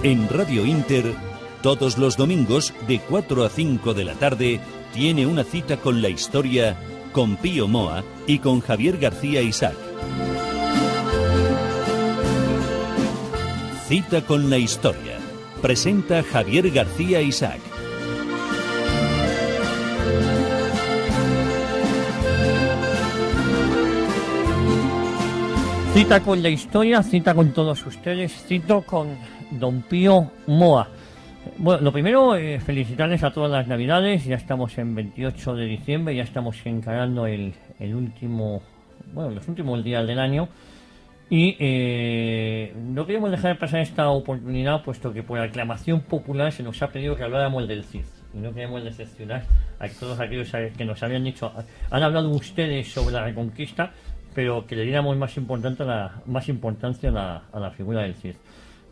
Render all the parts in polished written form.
En Radio Inter, todos los domingos de 4 a 5 de la tarde, tiene una cita con la historia con Pío Moa y con Javier García Isaac. Cita con la historia. Presenta Javier García Isaac. Cita con la historia, cita con todos ustedes, cito con don Pío Moa. Bueno, lo primero, felicitarles a todas las Navidades. Ya estamos en 28 de diciembre, ya estamos encarando los últimos días del año. Y no queremos dejar de pasar esta oportunidad, puesto que por aclamación popular se nos ha pedido que habláramos del Cid. Y no queremos decepcionar a todos aquellos que nos habían dicho, han hablado ustedes sobre la Reconquista, pero que le diéramos más importancia a la figura del Cid.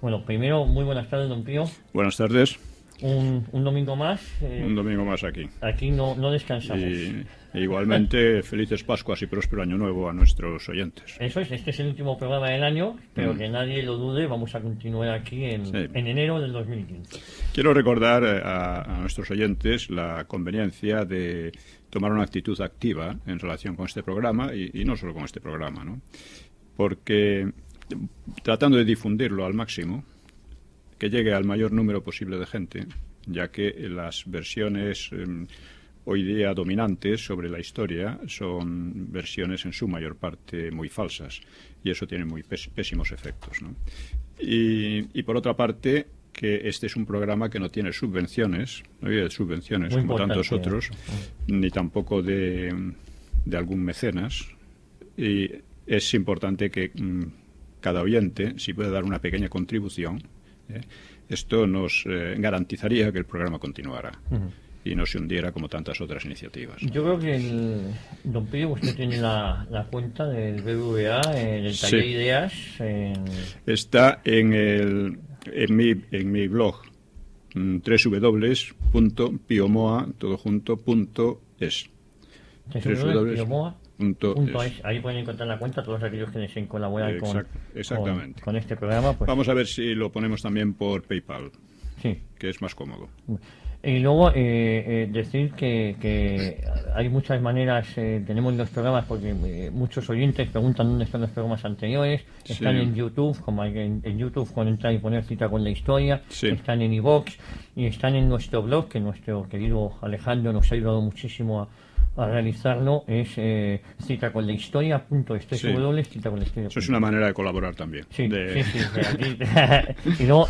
Bueno, primero, muy buenas tardes, don Pío. Buenas tardes. Un domingo más. Un domingo más aquí. Aquí no descansamos. Y igualmente, felices Pascuas y próspero Año Nuevo a nuestros oyentes. Eso es, este es el último programa del año, pero que nadie lo dude, vamos a continuar aquí en enero del 2015. Quiero recordar a nuestros oyentes la conveniencia de tomar una actitud activa en relación con este programa y no solo con este programa, ¿no? Porque tratando de difundirlo al máximo, que llegue al mayor número posible de gente, ya que las versiones hoy día dominantes sobre la historia son versiones en su mayor parte muy falsas, y eso tiene muy pésimos efectos, ¿no? Y por otra parte, que este es un programa que no tiene subvenciones, no hay subvenciones muy como tantos otros, ni tampoco de algún mecenas, y es importante que cada oyente, si puede dar una pequeña contribución, esto nos garantizaría que el programa continuara y no se hundiera como tantas otras iniciativas. Yo creo que don Pío, usted tiene la cuenta del BBVA, del taller de ideas. Está en mi blog www.piomoa.es. Ahí pueden encontrar la cuenta todos aquellos que deseen colaborar con este programa. Pues. Vamos a ver si lo ponemos también por PayPal, que es más cómodo. Y luego decir que hay muchas maneras, tenemos los programas, porque muchos oyentes preguntan dónde están los programas anteriores. Están en YouTube, como en YouTube con entrar y poner Cita con la Historia, están en iVoox y están en nuestro blog, que nuestro querido Alejandro nos ha ayudado muchísimo a realizarlo, es citaconlahistoria.es. Eso es una manera de colaborar también. Y luego,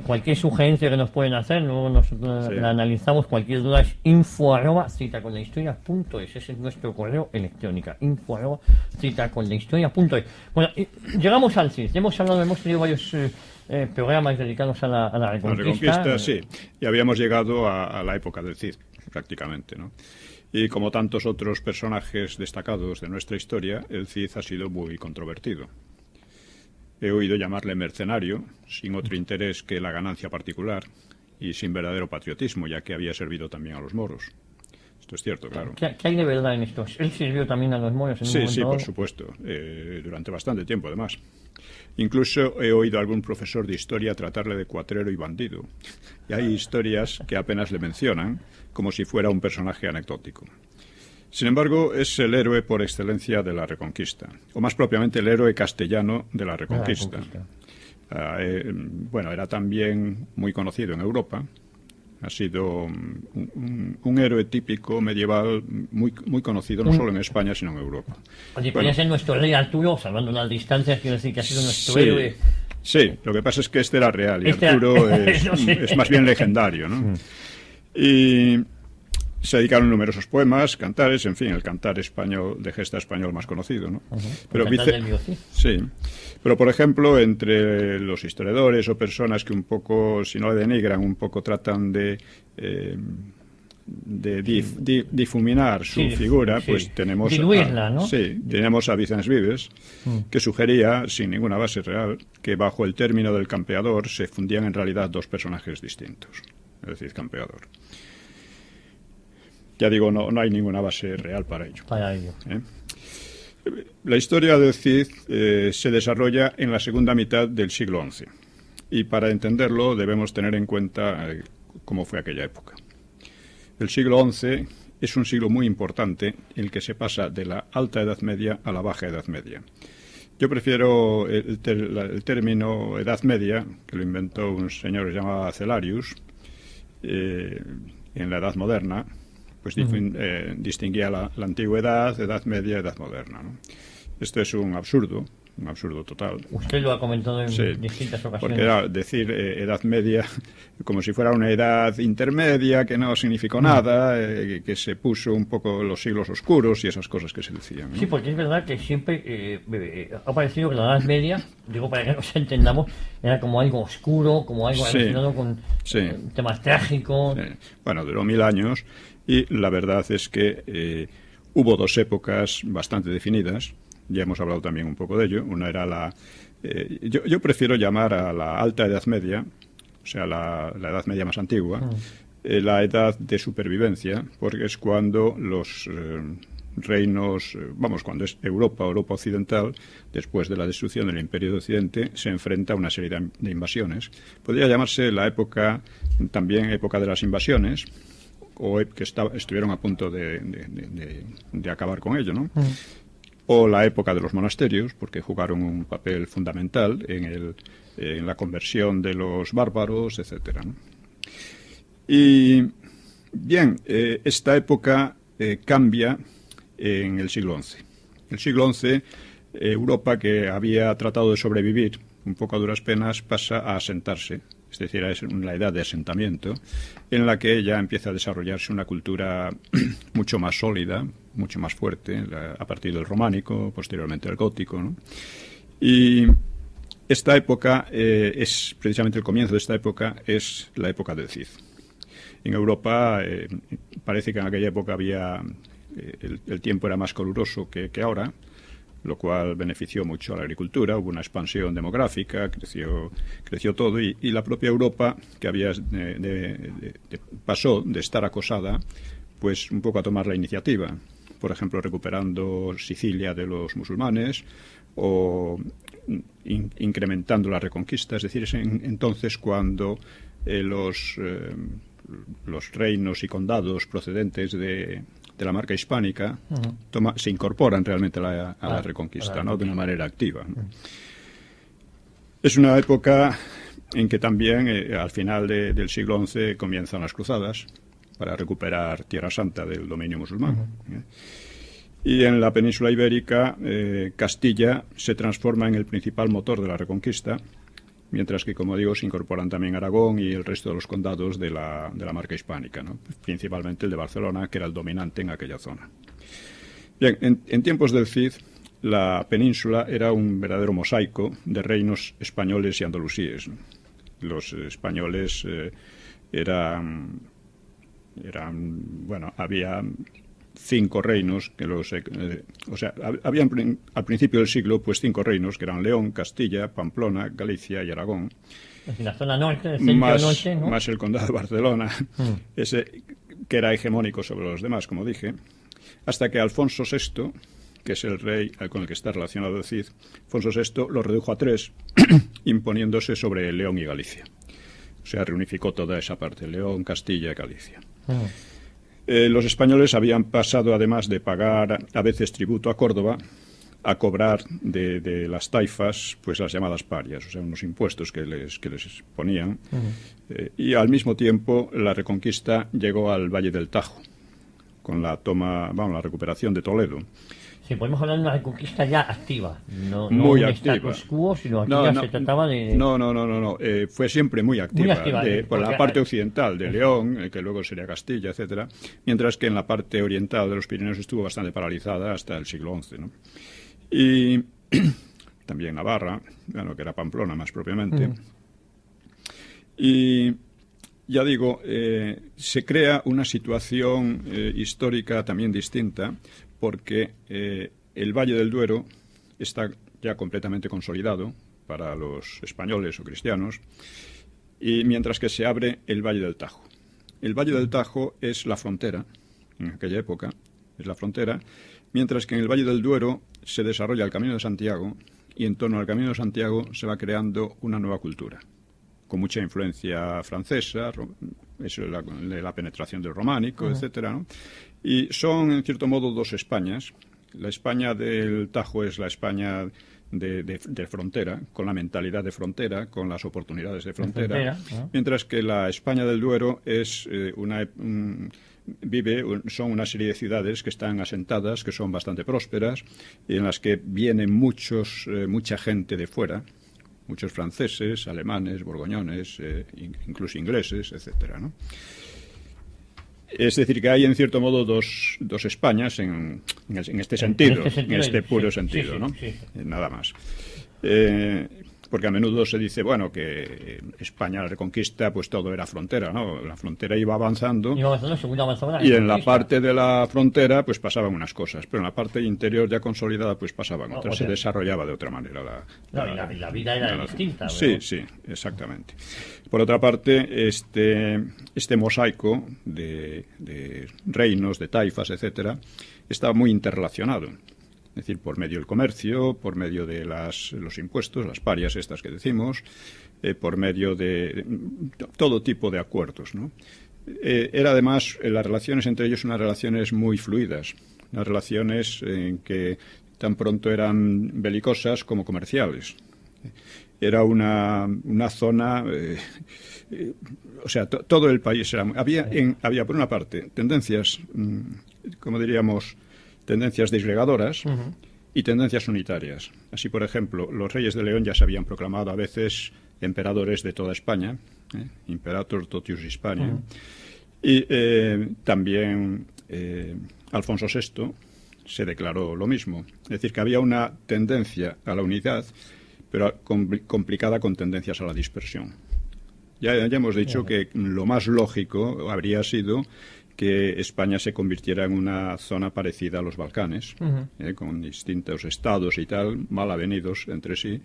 cualquier sugerencia que nos pueden hacer, luego nosotros la analizamos. Cualquier duda es info@citaconlahistoria.es. Ese es nuestro correo electrónico, info@citaconlahistoria.es. Bueno, llegamos al CID. Hemos tenido varios programas dedicados a la Reconquista. Y habíamos llegado a la época del Cid, prácticamente, ¿no? Y como tantos otros personajes destacados de nuestra historia, el Cid ha sido muy controvertido. He oído llamarle mercenario, sin otro interés que la ganancia particular y sin verdadero patriotismo, ya que había servido también a los moros. Esto es cierto, claro. ¿Qué hay de verdad en esto? ¿Él sirvió también a los moros en un momento? Sí, por supuesto, durante bastante tiempo, además. Incluso he oído a algún profesor de historia tratarle de cuatrero y bandido. Y hay historias que apenas le mencionan, como si fuera un personaje anecdótico. Sin embargo, es el héroe por excelencia de la Reconquista, o más propiamente el héroe castellano de la Reconquista. Era también muy conocido en Europa. Ha sido un héroe típico medieval muy conocido, no solo en España, sino en Europa. Oye, podría ser nuestro rey Arturo, salvando las distancias, quiero decir que ha sido nuestro héroe. Sí, lo que pasa es que este era real y Arturo es más bien legendario, ¿no? Y se dedicaron numerosos poemas, cantares, en fin, el cantar español, de gesta español más conocido, ¿no? Pero pero por ejemplo, entre los historiadores o personas que un poco, si no le denigran, un poco tratan de difuminar su figura, pues tenemos diluirla, ¿no? Tenemos a Vicens Vives, que sugería, sin ninguna base real, que bajo el término del campeador se fundían en realidad dos personajes distintos, es decir, campeador. Ya digo, no hay ninguna base real para ello. La historia del Cid se desarrolla en la segunda mitad del siglo XI Y para entenderlo debemos tener en cuenta cómo fue aquella época. El siglo XI es un siglo muy importante en el que se pasa de la alta Edad Media a la baja Edad Media. Yo prefiero el término Edad Media, que lo inventó un señor que se llamaba Celarius, en la Edad Moderna, pues distinguía la antigüedad, Edad Media, Edad Moderna, ¿no? Esto es un absurdo total. Usted lo ha comentado en distintas ocasiones. Porque era decir Edad Media como si fuera una edad intermedia que no significó nada, que se puso un poco los siglos oscuros y esas cosas que se decían, ¿no? Sí, porque es verdad que siempre ha parecido que la Edad Media, digo para que nos entendamos, era como algo oscuro, como algo relacionado con temas trágicos. Sí. Bueno, duró 1000 años y la verdad es que hubo dos épocas bastante definidas. Ya hemos hablado también un poco de ello. Una era yo prefiero llamar a la Alta Edad Media, o sea, la Edad Media más antigua, la edad de supervivencia, porque es cuando los reinos, cuando es Europa Occidental, después de la destrucción del Imperio de Occidente, se enfrenta a una serie de invasiones. Podría llamarse la época, también época de las invasiones, o que estuvieron a punto de acabar con ello, ¿no? O la época de los monasterios, porque jugaron un papel fundamental en la conversión de los bárbaros, etcétera, ¿no? Y bien, esta época cambia en el siglo XI. El siglo XI, Europa, que había tratado de sobrevivir un poco a duras penas, pasa a asentarse. Es decir, es la edad de asentamiento, en la que ya empieza a desarrollarse una cultura mucho más sólida, mucho más fuerte, a partir del románico, posteriormente el gótico, ¿no? Y esta época precisamente el comienzo de esta época es la época del Cid. En Europa parece que en aquella época el tiempo era más caluroso que ahora, lo cual benefició mucho a la agricultura. Hubo una expansión demográfica, creció todo, y la propia Europa, que pasó de estar acosada, pues un poco a tomar la iniciativa, por ejemplo, recuperando Sicilia de los musulmanes o incrementando la reconquista. Es decir, es entonces cuando los reinos y condados procedentes de la marca hispánica se incorporan realmente a la reconquista, ¿no? De una manera activa, ¿no? Es una época en que también al final del siglo XI comienzan las cruzadas para recuperar Tierra Santa del dominio musulmán. Y en la península ibérica, Castilla se transforma en el principal motor de la reconquista, mientras que, como digo, se incorporan también Aragón y el resto de los condados de la marca hispánica, ¿no? Principalmente el de Barcelona, que era el dominante en aquella zona. Bien, en tiempos del Cid, la península era un verdadero mosaico de reinos españoles y andalusíes, ¿no? Los españoles había 5 reinos habían al principio del siglo pues 5 reinos que eran León, Castilla, Pamplona, Galicia y Aragón. En la zona norte, el centro norte, ¿no? Más el condado de Barcelona, ese que era hegemónico sobre los demás, como dije, hasta que Alfonso VI, que es el rey con el que está relacionado el Cid, Alfonso VI lo redujo a 3, imponiéndose sobre León y Galicia. O sea, reunificó toda esa parte, León, Castilla y Galicia. Los españoles habían pasado, además de pagar a veces tributo a Córdoba, a cobrar de las taifas pues las llamadas parias, o sea, unos impuestos que les ponían. Y al mismo tiempo la reconquista llegó al Valle del Tajo, con la recuperación de Toledo. Sí, podemos hablar de una reconquista ya activa, no muy un activa. Status quo, sino aquí ya se trataba de... No. Fue siempre muy activa. Muy activa, por la parte occidental de León, que luego sería Castilla, etcétera, mientras que en la parte oriental de los Pirineos estuvo bastante paralizada hasta el siglo XI, ¿no? Y también Navarra, que era Pamplona más propiamente. Y ya digo, se crea una situación histórica también distinta, porque el Valle del Duero está ya completamente consolidado para los españoles o cristianos, y mientras que se abre el Valle del Tajo. El Valle del Tajo es la frontera, en aquella época, es la frontera, mientras que en el Valle del Duero se desarrolla el Camino de Santiago, y en torno al Camino de Santiago se va creando una nueva cultura, con mucha influencia francesa, eso de la penetración del románico, etcétera, ¿no? Y son, en cierto modo, dos Españas. La España del Tajo es la España de frontera, con la mentalidad de frontera, con las oportunidades de frontera, mientras que la España del Duero es son una serie de ciudades que están asentadas, que son bastante prósperas, y en las que viene mucha gente de fuera, muchos franceses, alemanes, borgoñones, incluso ingleses, etcétera, ¿no? Es decir, que hay en cierto modo dos Españas en este sentido, en este puro sentido, ¿no? Sí. Nada más. Porque a menudo se dice, bueno, que España la Reconquista, pues todo era frontera, ¿no? La frontera iba avanzando, y en la parte de la frontera, pues pasaban unas cosas, pero en la parte interior ya consolidada, pues pasaban otras, se desarrollaba de otra manera. La vida era distinta. Sí, exactamente. Por otra parte, este mosaico de reinos, de taifas, etcétera, estaba muy interrelacionado. Es decir, por medio del comercio, por medio de los impuestos, las parias estas que decimos, por medio de todo tipo de acuerdos, ¿no? Era además, las relaciones entre ellos, unas relaciones muy fluidas, unas relaciones en que tan pronto eran belicosas como comerciales. Era una zona, o sea, todo el país era... Había por una parte tendencias, como diríamos, tendencias disgregadoras y tendencias unitarias. Así, por ejemplo, los reyes de León ya se habían proclamado a veces emperadores de toda España, Imperator totius Hispania, y también Alfonso VI se declaró lo mismo. Es decir, que había una tendencia a la unidad, pero complicada con tendencias a la dispersión. Ya hemos dicho que lo más lógico habría sido que España se convirtiera en una zona parecida a los Balcanes, con distintos estados y tal, mal avenidos entre sí.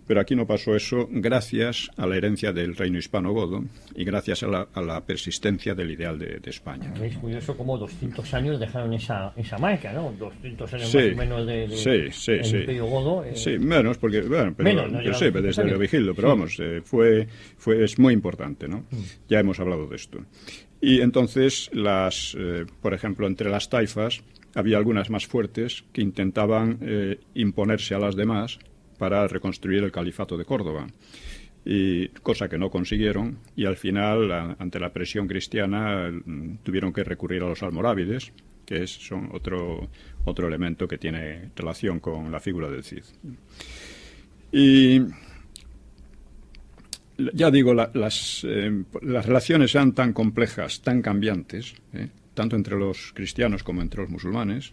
Pero aquí no pasó eso gracias a la herencia del reino hispano-godo y gracias a la persistencia del ideal de España. Es curioso cómo 200 años dejaron esa marca, ¿no? 200 años más o menos del Imperio Godo. Sí, menos, porque, bueno, pero desde Leovigildo, pero vamos, es muy importante, ¿no? Ya hemos hablado de esto. Y entonces, por ejemplo, entre las taifas había algunas más fuertes que intentaban imponerse a las demás para reconstruir el califato de Córdoba, cosa que no consiguieron, y al final, ante la presión cristiana, tuvieron que recurrir a los almorávides, que son otro elemento que tiene relación con la figura del Cid. Y ya digo, las relaciones eran tan complejas, tan cambiantes, tanto entre los cristianos como entre los musulmanes.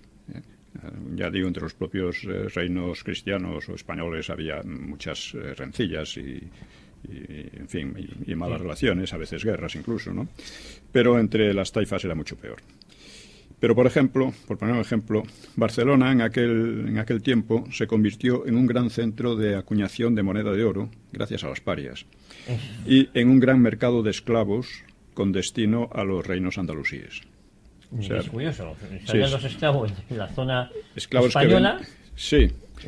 Ya digo, entre los propios reinos cristianos o españoles había muchas rencillas y en fin, y malas relaciones, a veces guerras incluso, ¿no? Pero entre las taifas era mucho peor. Pero, por ejemplo, por poner un ejemplo, Barcelona en aquel tiempo se convirtió en un gran centro de acuñación de moneda de oro, gracias a las parias, y en un gran mercado de esclavos con destino a los reinos andalusíes. O sea, es curioso, salían los esclavos de la zona española.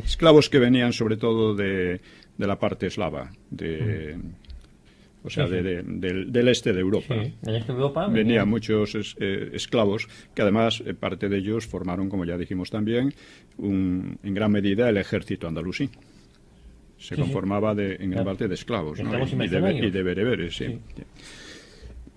Esclavos que venían sobre todo de la parte eslava, del este de Europa. Sí, del este de Europa. Venían muchos esclavos que además parte de ellos formaron, como ya dijimos también, en gran medida el ejército andalusí. Se conformaba en gran parte de esclavos, ¿no? y de bereberes, sí.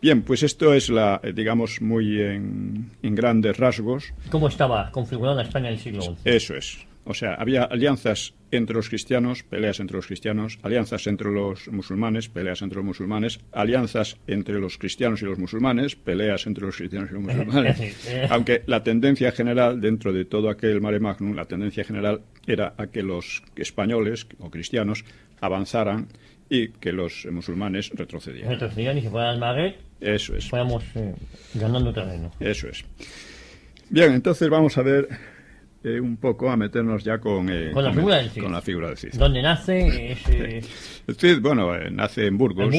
Bien, pues esto es digamos, muy en grandes rasgos. ¿Cómo estaba configurada España en el siglo XI? Eso es. O sea, había alianzas entre los cristianos, peleas entre los cristianos, alianzas entre los musulmanes, peleas entre los musulmanes, alianzas entre los cristianos y los musulmanes, peleas entre los cristianos y los musulmanes. Aunque la tendencia general, dentro de todo aquel mare magnum, la tendencia general era a que los españoles o cristianos avanzaran y que los musulmanes retrocedieran. Retrocedían y se fueran al Magreb. Eso es. Fuéramos ganando terreno. Eso es. Bien, entonces vamos a ver un poco, a meternos ya con la figura del Cid. ¿Dónde nace? El Cid, bueno, nace en Burgos,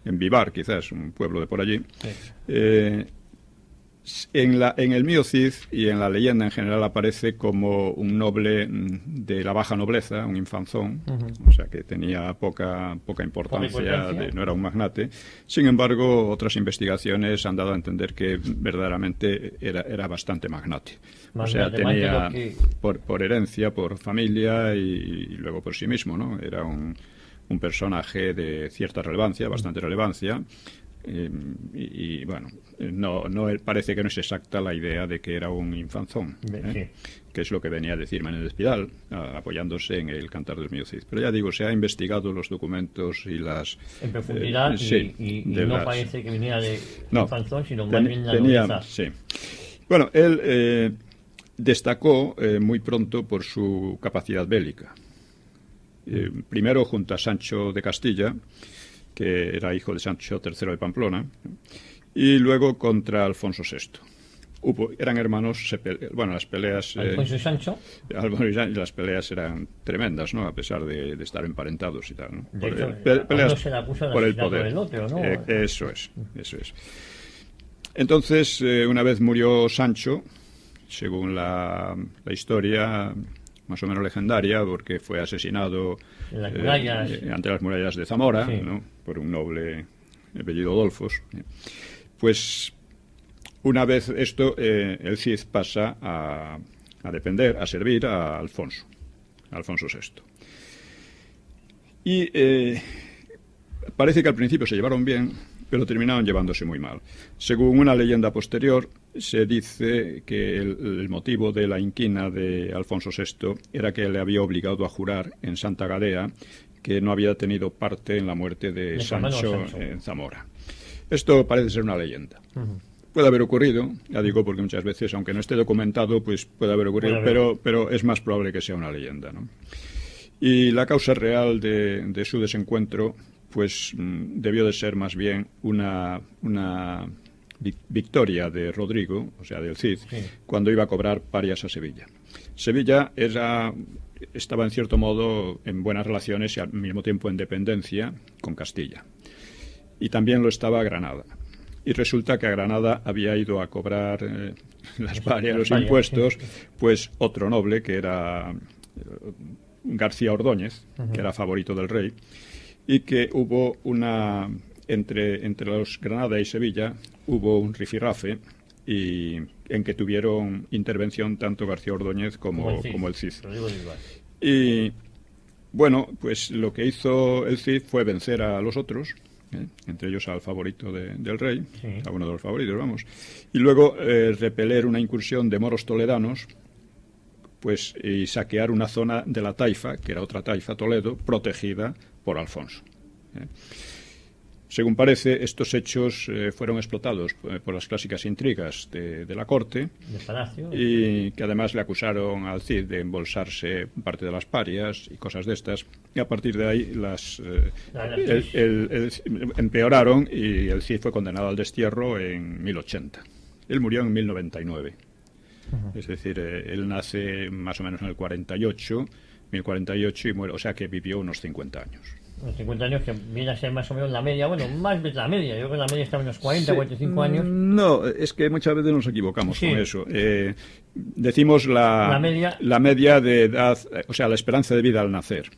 en Vivar, quizás, un pueblo de por allí. Sí. En el mío Cid y en la leyenda en general aparece como un noble de la baja nobleza, un infanzón, o sea que tenía poca importancia, no era un magnate. Sin embargo, otras investigaciones han dado a entender que verdaderamente era bastante magnate. O sea, tenía por herencia, por familia y luego por sí mismo, ¿no? Era un personaje de cierta relevancia, bastante relevancia. Y bueno, parece que no es exacta la idea de que era un infanzón, que es lo que venía a decir Menéndez Pidal, apoyándose en el Cantar del mío Cid. Pero ya digo, se ha investigado los documentos y las... En profundidad, y no parece que viniera de infanzón, sino más bien la nobleza. Sí. Bueno, él destacó muy pronto por su capacidad bélica. Primero junto a Sancho de Castilla, que era hijo de Sancho III de Pamplona, y luego contra Alfonso VI. Eran hermanos, las peleas... Alfonso y Sancho. Las peleas eran tremendas, ¿no? A pesar de estar emparentados y tal, ¿no? Peleas se le acusa por el poder. Del otro, ¿no? Eso es. Entonces, una vez murió Sancho, según la historia más o menos legendaria, porque fue asesinado ante las murallas de Zamora, ¿no? Por un noble apellido Dolfos. Pues una vez esto, el Cid pasa a servir a Alfonso VI. Y parece que al principio se llevaron bien, pero terminaron llevándose muy mal. Según una leyenda posterior, se dice que el motivo de la inquina de Alfonso VI era que le había obligado a jurar en Santa Gadea que no había tenido parte en la muerte de Sancho en Zamora. Esto parece ser una leyenda. Puede haber ocurrido, ya digo, porque muchas veces, aunque no esté documentado, pues puede haber ocurrido, pero es más probable que sea una leyenda, ¿no? Y la causa real de su desencuentro pues debió de ser más bien una victoria de Rodrigo, o sea, del Cid, cuando iba a cobrar parias a Sevilla. Sevilla estaba en cierto modo en buenas relaciones y al mismo tiempo en dependencia con Castilla. Y también lo estaba Granada. Y resulta que a Granada había ido a cobrar las parias, los impuestos, pues otro noble que era García Ordóñez, que era favorito del rey, y que hubo entre los Granada y Sevilla hubo un rifirrafe y en que tuvieron intervención tanto García Ordóñez como el Cid. Y bueno, pues lo que hizo el Cid fue vencer a los otros, entre ellos al favorito del rey, a uno de los favoritos, vamos, y luego repeler una incursión de moros toledanos, pues, y saquear una zona de la taifa, que era otra taifa, Toledo, protegida por Alfonso. Según parece, estos hechos fueron explotados por las clásicas intrigas de la corte, y que además le acusaron al Cid de embolsarse parte de las parias y cosas de estas, y a partir de ahí empeoraron y el Cid fue condenado al destierro en 1080. Él murió en 1099. Es decir, él nace más o menos en el 1048 y muere, o sea que vivió unos 50 años. Unos 50 años que viene a ser más o menos la media, bueno, más de la media, yo creo que la media está en unos 40, 45 años. No, es que muchas veces nos equivocamos con eso. Decimos la media de edad, o sea, la esperanza de vida al nacer.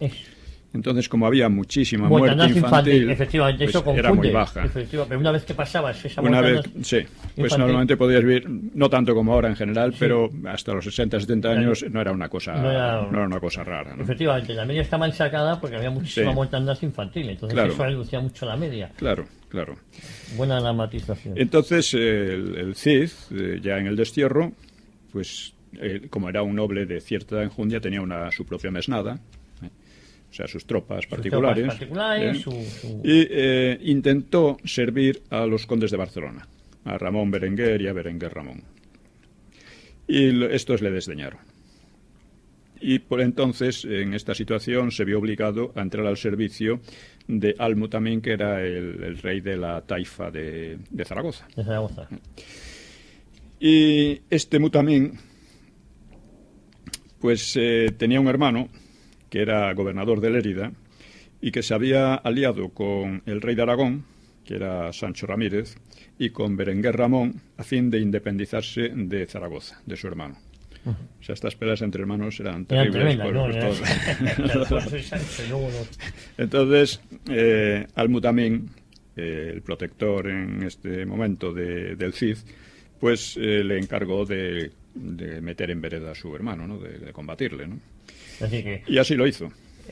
Entonces, como había muchísima muerte infantil, efectivamente, pues eso confunde, era muy baja. Pero una vez que pasabas esa pues normalmente podías vivir, no tanto como ahora en general, pero hasta los 60, 70 años no era una cosa, no era una cosa rara, ¿no? Efectivamente, la media está mal sacada porque había muchísima mortandad infantil, entonces eso reducía mucho la media. Claro. Buena dramatización. Entonces, el Cid, ya en el destierro, pues como era un noble de cierta enjundia, tenía su propia mesnada, o sea, sus tropas particulares, y intentó servir a los condes de Barcelona, a Ramón Berenguer y a Berenguer Ramón. Y estos le desdeñaron. Y por entonces, en esta situación, se vio obligado a entrar al servicio de Al-Mutamín, que era el rey de la taifa de Zaragoza. Y este Mutamín, pues tenía un hermano que era gobernador de Lérida y que se había aliado con el rey de Aragón, que era Sancho Ramírez, y con Berenguer Ramón, a fin de independizarse de Zaragoza, de su hermano. O sea, estas peleas entre hermanos eran terribles. Entonces, Al-Mutamín, el protector en este momento del Cid, pues le encargó de meter en vereda a su hermano, ¿no? De combatirle, ¿no? Así que y así lo hizo.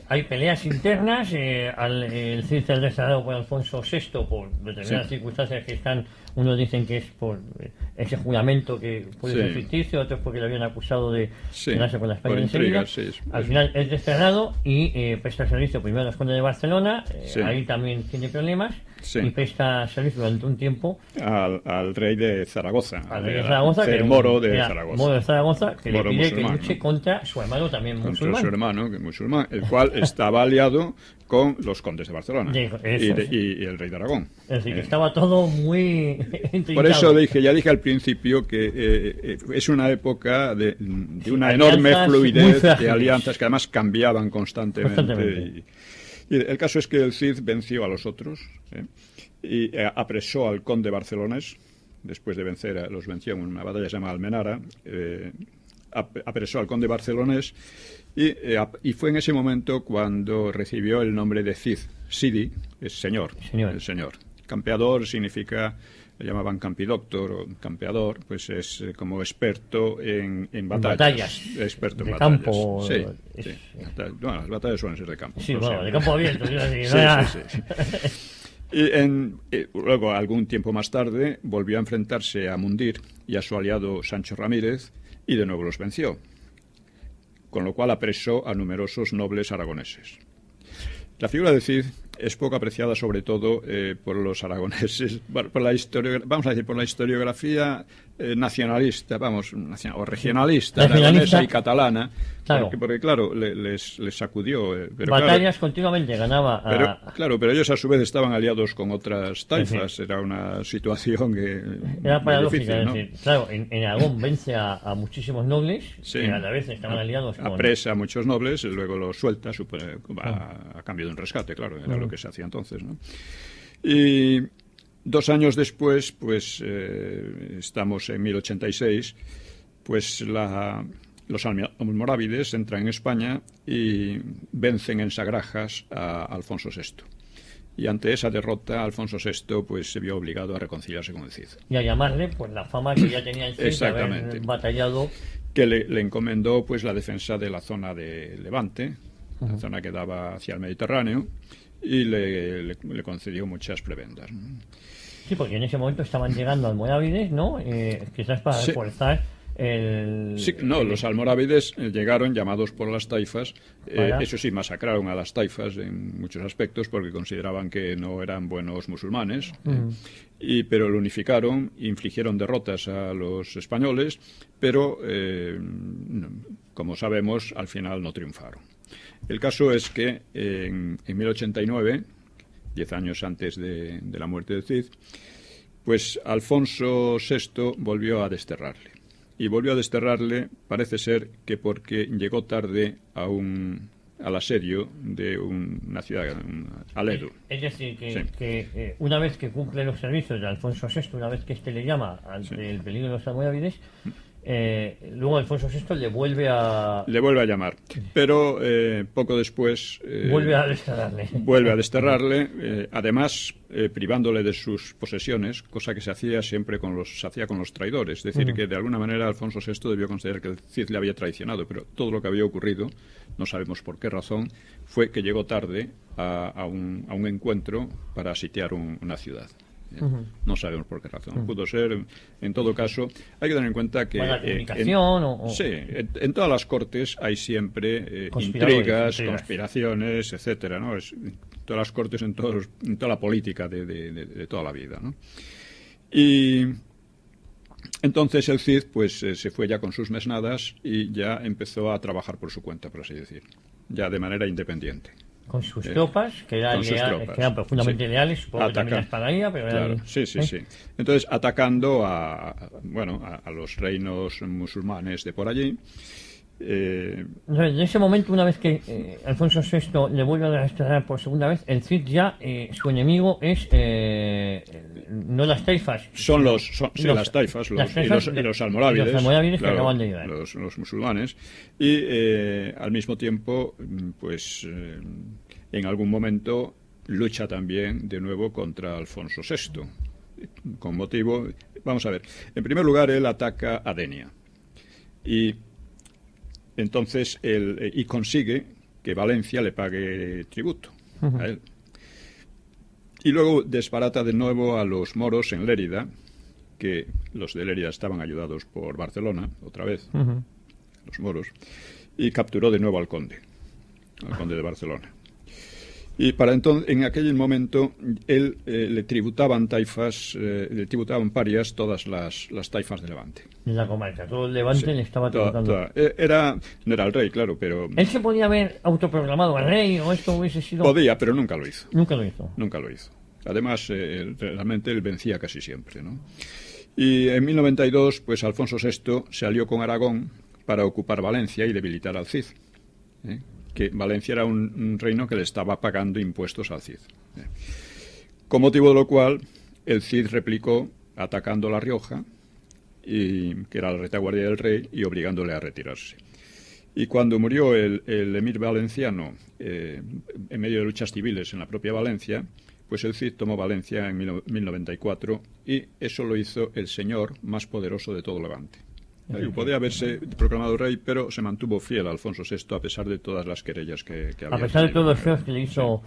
hay peleas internas, el Cid es destronado por Alfonso VI por determinadas circunstancias que están, unos dicen que es por ese juramento que puede ser ficticio, otros porque le habían acusado de quedarse con la España enseguida. Al final es destronado y presta servicio primero a los condes de Barcelona, ahí también tiene problemas, y presta servicio durante un tiempo al rey de Zaragoza, al rey de Zaragoza, Moro de Zaragoza. Moro de Zaragoza, que Moro le pide musulmán, que luche, ¿no?, contra su hermano también musulmán. Contra su hermano, que es musulmán, el cual estaba aliado con los condes de Barcelona y el rey de Aragón. Es decir, que estaba todo muy intrincado. Por eso ya dije al principio que es una época de una enorme fluidez de alianzas que además cambiaban constantemente. Y el caso es que el Cid venció a los otros y apresó al conde barcelonés, después de vencer, los venció en una batalla llamada Almenara, apresó al conde barcelonés y fue en ese momento cuando recibió el nombre de Cid. Sidi es señor, el señor. Campeador significa, le llamaban campidoctor o campeador, pues es como experto en batallas. Experto en batallas. Campo. Sí. Bueno, las batallas suelen ser de campo. Sí, bueno, de campo abierto. Y luego, algún tiempo más tarde, volvió a enfrentarse a Mundir y a su aliado Sancho Ramírez y de nuevo los venció, con lo cual apresó a numerosos nobles aragoneses. La figura de Cid es poco apreciada sobre todo por los aragoneses, por la historiografía nacionalista, o regionalista, aragonesa y catalana, claro. Porque claro, les sacudió. Batallas continuamente ganaba. Pero ellos a su vez estaban aliados con otras taifas, era una situación que era paradójica, difícil, ¿no? Es decir, claro, en Aragón vence a muchísimos nobles, que a la vez estaban aliados con... Apresa a muchos nobles, y luego los suelta a cambio de un rescate, claro, era lo que se hacía entonces, ¿no? Y 2 años después, pues estamos en 1086, pues los almorávides entran en España y vencen en Sagrajas a Alfonso VI. Y ante esa derrota, Alfonso VI pues se vio obligado a reconciliarse con el Cid. Y a llamarle pues la fama que ya tenía el Cid de haber batallado. Que le encomendó pues la defensa de la zona de Levante, la zona que daba hacia el Mediterráneo, y le concedió muchas prebendas, ¿no? Sí, porque en ese momento estaban llegando almorávides, ¿no? Quizás para reforzar los almorávides llegaron llamados por las taifas, eso sí, masacraron a las taifas en muchos aspectos porque consideraban que no eran buenos musulmanes, pero lo unificaron, infligieron derrotas a los españoles, pero como sabemos, al final no triunfaron. El caso es que en 1089, 10 años antes de la muerte de Cid, pues Alfonso VI volvió a desterrarle. Y volvió a desterrarle, parece ser que porque llegó tarde al asedio de una ciudad, Aledo. Es decir, que una vez que cumple los servicios de Alfonso VI, una vez que éste le llama ante el peligro de los almorávides, luego Alfonso VI le vuelve a llamar, pero poco después vuelve a desterrarle, además privándole de sus posesiones, cosa que se hacía siempre con los traidores, es decir, que de alguna manera Alfonso VI debió considerar que el Cid le había traicionado, pero todo lo que había ocurrido, no sabemos por qué razón, fue que llegó tarde a un encuentro para sitiar una ciudad. No sabemos por qué razón. Pudo ser, en todo caso, hay que tener en cuenta que en todas las cortes hay siempre intrigas, conspiraciones, etcétera, ¿no? En todas las cortes, en toda la política de toda la vida, ¿no? Y entonces el Cid pues se fue ya con sus mesnadas y ya empezó a trabajar por su cuenta, por así decir, ya de manera independiente. Con sus tropas, que eran profundamente leales, supongo que también les pagaría, pero claro, sí. Entonces, atacando a los reinos musulmanes de por allí, En ese momento, una vez que Alfonso VI le vuelve a restaurar por segunda vez, el Cid ya, su enemigo es no las taifas. Son las taifas, y los almorávides, que claro, acaban de llegar. los musulmanes. Y al mismo tiempo, pues en algún momento lucha también de nuevo contra Alfonso VI. Con motivo, vamos a ver, en primer lugar él ataca a Denia. Y entonces y consigue que Valencia le pague tributo a él. Y luego desbarata de nuevo a los moros en Lérida, que los de Lérida estaban ayudados por Barcelona, otra vez, los moros, y capturó de nuevo al conde de Barcelona. Y para entonces, en aquel momento, él le tributaban parias todas las taifas de Levante. En la comarca, todo el Levante le estaba tributando. No era el rey, claro, pero... ¿Él se podía haber autoproclamado al rey o esto hubiese sido...? Podía, pero nunca lo hizo. Nunca lo hizo. Nunca lo hizo. Además, realmente él vencía casi siempre, ¿no? Y en 1092, pues Alfonso VI se alió con Aragón para ocupar Valencia y debilitar al Cid, que Valencia era un reino que le estaba pagando impuestos al Cid. Con motivo de lo cual, el Cid replicó atacando La Rioja, que era la retaguardia del rey, y obligándole a retirarse. Y cuando murió el emir valenciano, en medio de luchas civiles en la propia Valencia, pues el Cid tomó Valencia en 1094, y eso lo hizo el señor más poderoso de todo Levante. Podía haberse proclamado rey, pero se mantuvo fiel a Alfonso VI a pesar de todas las querellas que había. A pesar de todos los feos que le hizo.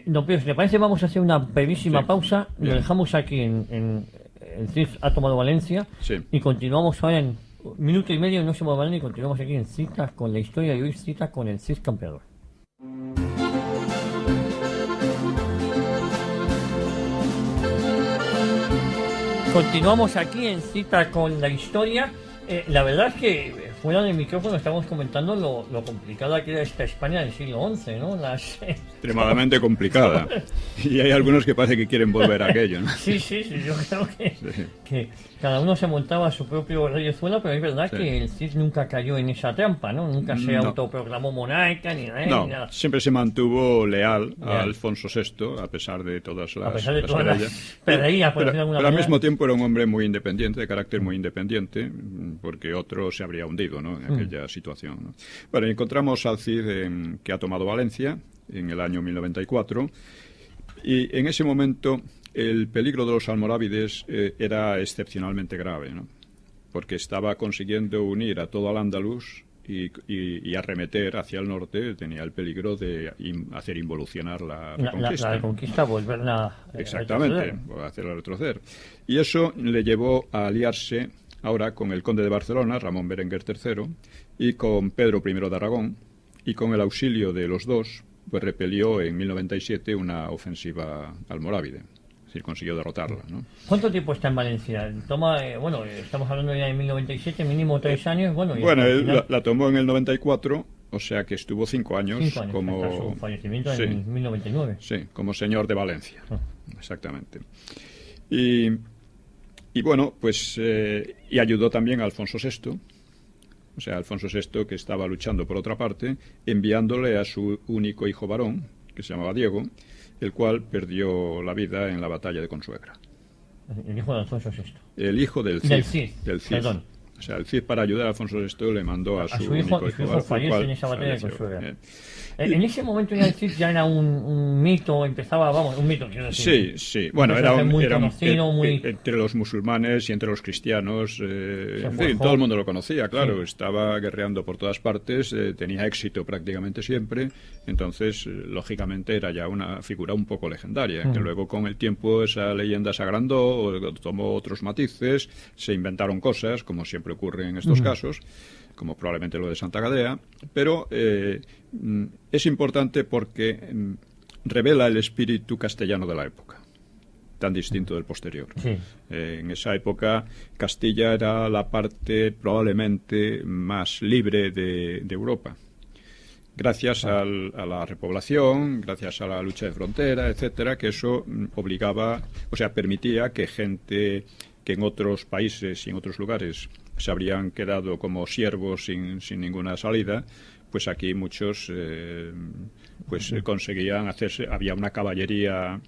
Don Pío, si le parece, vamos a hacer una brevísima pausa. Lo dejamos aquí en el Cid ha tomado Valencia. Y continuamos ahora en minuto y medio, no se muevan, y continuamos aquí en Citas con la historia y hoy Citas con el Cid campeador. Continuamos aquí en Cita con la historia. La verdad es que fuera del micrófono estamos comentando lo complicada que era esta España del siglo XI, ¿no? Extremadamente complicada. Y hay algunos que parece que quieren volver a aquello, ¿no? Sí, yo creo que cada uno se montaba su propio reyezuelo, pero es verdad que el Cid nunca cayó en esa trampa, ¿no? Nunca se autoproclamó monarca ni nada. Siempre se mantuvo leal a Alfonso VI, a pesar de todas las peleas, pero al mismo tiempo era un hombre muy independiente, de carácter muy independiente, porque otro se habría hundido, ¿no?, en aquella situación, ¿no? Bueno, encontramos al Cid que ha tomado Valencia en el año 1094, y en ese momento el peligro de los almorávides era excepcionalmente grave, ¿no?, porque estaba consiguiendo unir a todo Al-Ándalus y arremeter hacia el norte. Tenía el peligro de hacer involucionar la reconquista. La reconquista, volverla exactamente, hacerla retroceder. Y eso le llevó a aliarse ahora con el conde de Barcelona, Ramón Berenguer III, y con Pedro I de Aragón, y con el auxilio de los dos, pues repelió en 1097 una ofensiva almorávide. Es decir, consiguió derrotarla, ¿no? ¿Cuánto tiempo está en Valencia? Estamos hablando ya de 1097, mínimo 3 años. Él la tomó en el 94, o sea que estuvo 5 años, como... hasta su fallecimiento en 1099. Sí, como señor de Valencia, exactamente. Y bueno, pues y ayudó también a Alfonso VI, o sea, Alfonso VI, que estaba luchando por otra parte, enviándole a su único hijo varón, que se llamaba Diego, el cual perdió la vida en la batalla de Consuegra. El hijo de Alfonso VI. El hijo del Cid. Perdón. O sea, el Cid, para ayudar a Alfonso VI, le mandó a su hijo, único hijo. Fallece en esa batalla de Consuegra. En ese momento ya el Cid ya era un mito, un mito, quiero decir. Sí. Bueno, era muy conocido, entre los musulmanes y entre los cristianos, en fin, todo el mundo lo conocía, claro. Sí. Estaba guerreando por todas partes, tenía éxito prácticamente siempre. Entonces, lógicamente, era ya una figura un poco legendaria, que luego con el tiempo esa leyenda se agrandó, tomó otros matices, se inventaron cosas, como siempre ocurre en estos casos, como probablemente lo de Santa Gadea, pero es importante porque revela el espíritu castellano de la época, tan distinto del posterior. Sí. En esa época Castilla era la parte probablemente más libre de Europa, gracias a la repoblación, gracias a la lucha de frontera, etcétera, que eso obligaba, o sea, permitía que gente que en otros países y en otros lugares se habrían quedado como siervos sin ninguna salida, pues aquí muchos conseguían hacerse. Había una caballería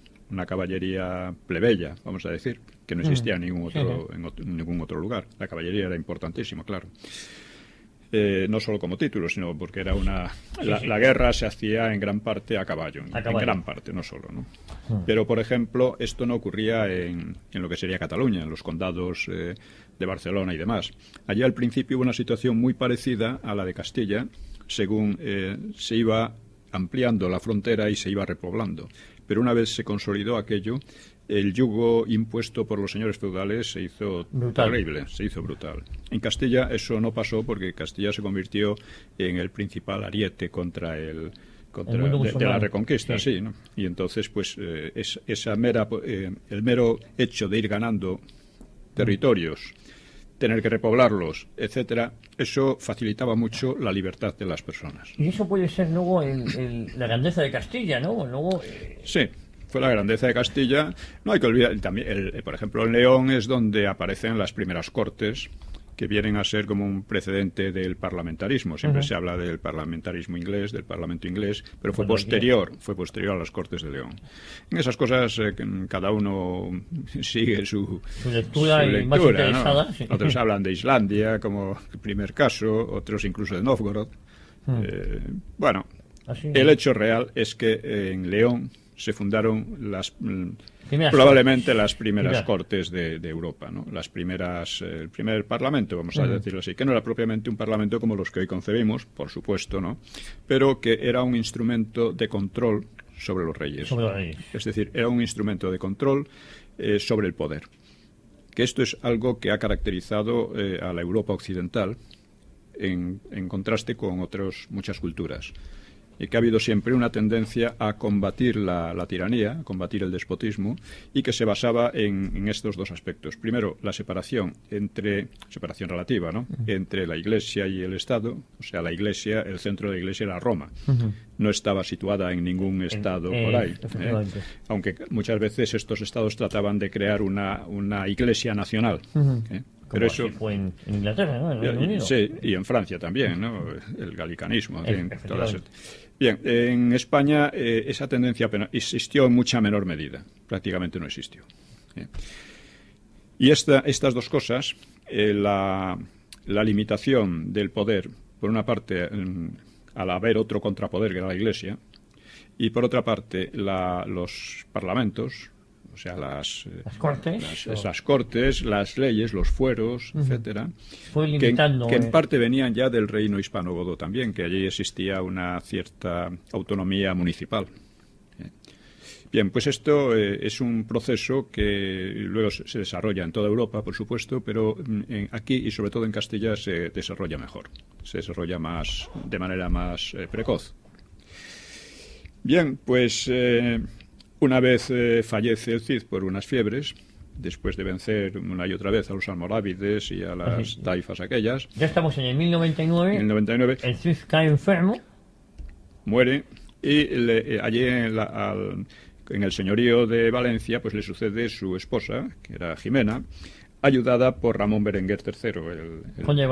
plebeya, vamos a decir, que no existía en ningún otro lugar. La caballería era importantísima, claro. No solo como título, sino porque era la guerra se hacía en gran parte a caballo. En gran parte, no solo, ¿no? Pero, por ejemplo, esto no ocurría en lo que sería Cataluña, en los condados de Barcelona y demás. Allí al principio hubo una situación muy parecida a la de Castilla, según se iba ampliando la frontera y se iba repoblando. Pero una vez se consolidó aquello, el yugo impuesto por los señores feudales se hizo terrible, se hizo brutal. En Castilla eso no pasó porque Castilla se convirtió en el principal ariete contra de la Reconquista, sí, ¿no? Y entonces, pues, el mero hecho de ir ganando territorios, tener que repoblarlos, etcétera, eso facilitaba mucho la libertad de las personas. Y eso puede ser luego la grandeza de Castilla, ¿no? Luego, Sí, fue la grandeza de Castilla. No hay que olvidar, también, por ejemplo, en León es donde aparecen las primeras cortes, que vienen a ser como un precedente del parlamentarismo. Siempre se habla del parlamentarismo inglés, del parlamento inglés, pero fue posterior a las Cortes de León. En esas cosas cada uno sigue su lectura y más interesada. ¿no? Sí. Otros hablan de Islandia como el primer caso, otros incluso de Novgorod. El hecho real es que en León se fundaron probablemente las primeras cortes de Europa, ¿no? Las primeras, el primer parlamento, vamos a decirlo así, que no era propiamente un parlamento como los que hoy concebimos, por supuesto, ¿no? Pero que era un instrumento de control sobre los reyes. Es decir, era un instrumento de control sobre el poder. Que esto es algo que ha caracterizado a la Europa occidental en contraste con muchas culturas. Y que ha habido siempre una tendencia a combatir la tiranía, a combatir el despotismo, y que se basaba en estos dos aspectos. Primero, la separación relativa, ¿no? Entre la Iglesia y el Estado. O sea, la Iglesia, el centro de la Iglesia era Roma. No estaba situada en ningún estado por ahí. Aunque muchas veces estos estados trataban de crear una Iglesia nacional. Pero eso fue en Inglaterra, ¿no? En el Reino Unido. Sí, y en Francia también, ¿no? El galicanismo. Bien, en España esa tendencia existió en mucha menor medida. Prácticamente no existió. Y estas dos cosas, la limitación del poder, por una parte, al haber otro contrapoder que era la Iglesia, y por otra parte, los parlamentos, o sea, las cortes, las leyes, los fueros, etcétera, que en parte venían ya del reino hispano-godo también, que allí existía una cierta autonomía municipal. Bien, pues esto es un proceso que luego se desarrolla en toda Europa, por supuesto, pero aquí y sobre todo en Castilla se desarrolla mejor, se desarrolla de manera más precoz. Bien, pues una vez fallece el Cid por unas fiebres, después de vencer una y otra vez a los almorávides y a las taifas aquellas. Ya estamos en el 1099. El Cid cae enfermo. Muere y allí en el señorío de Valencia pues le sucede su esposa, que era Jimena, ayudada por Ramón Berenguer III, el conde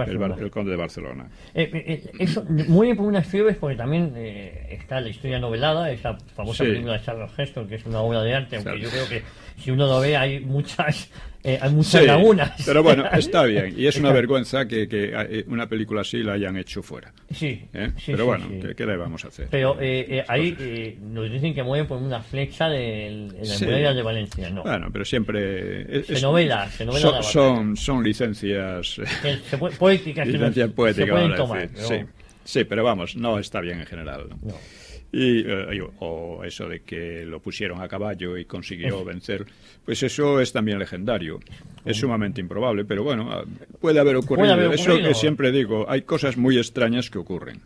de Barcelona. Eso muere por unas fiebres porque también está la historia novelada, esa famosa película de Charles Heston, que es una obra de arte, aunque yo creo que si uno lo ve hay muchas lagunas. Pero bueno, está bien. Y es una vergüenza que una película así la hayan hecho fuera. Pero bueno, ¿qué le vamos a hacer? Pero ahí nos dicen que mueren por una flecha de la muralla de Valencia. No. Bueno, pero siempre... Se novela son licencias... poéticas que licencias poéticas, se pueden tomar. Sí, pero vamos, no está bien en general, ¿no? O eso de que lo pusieron a caballo y consiguió vencer, pues eso es también legendario. Es sumamente improbable, pero bueno, puede haber ocurrido. Eso que siempre digo, hay cosas muy extrañas que ocurren.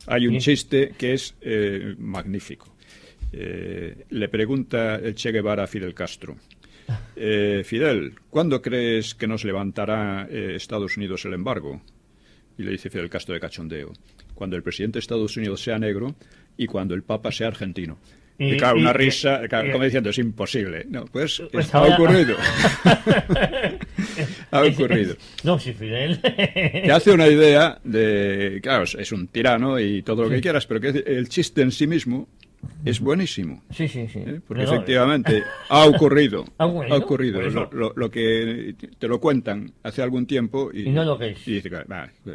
Hay un chiste que es magnífico. Le pregunta el Che Guevara a Fidel Castro: Fidel, ¿cuándo crees que nos levantará Estados Unidos el embargo? Y le dice Fidel Castro de cachondeo: cuando el presidente de Estados Unidos sea negro y cuando el Papa sea argentino. Y claro, una risa, como diciendo, es imposible. No, pues ha ahora... ocurrido. Ha ocurrido. No, si Fidel... Te hace una idea de... Claro, es un tirano y todo lo que quieras, pero que el chiste en sí mismo es buenísimo. Sí. Porque efectivamente ha ocurrido. Ha ocurrido. Lo que te lo cuentan hace algún tiempo y no lo que es. Y dice,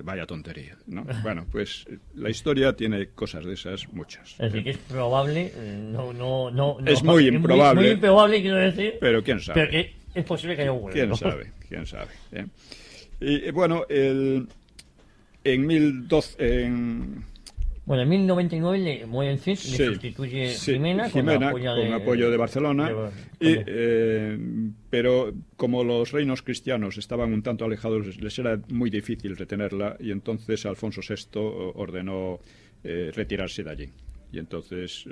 vaya tontería, ¿no? Bueno, pues la historia tiene cosas de esas, muchas. Es decir, que es probable, no... Es muy improbable. Muy improbable, quiero decir. Pero quién sabe. Pero que es posible que haya ocurrido. Quién sabe. Y bueno, en 2012... Bueno, en 1099 le muere el Cid, le sustituye Jimena con apoyo de Barcelona. Pero como los reinos cristianos estaban un tanto alejados, les era muy difícil retenerla y entonces Alfonso VI ordenó retirarse de allí. Y entonces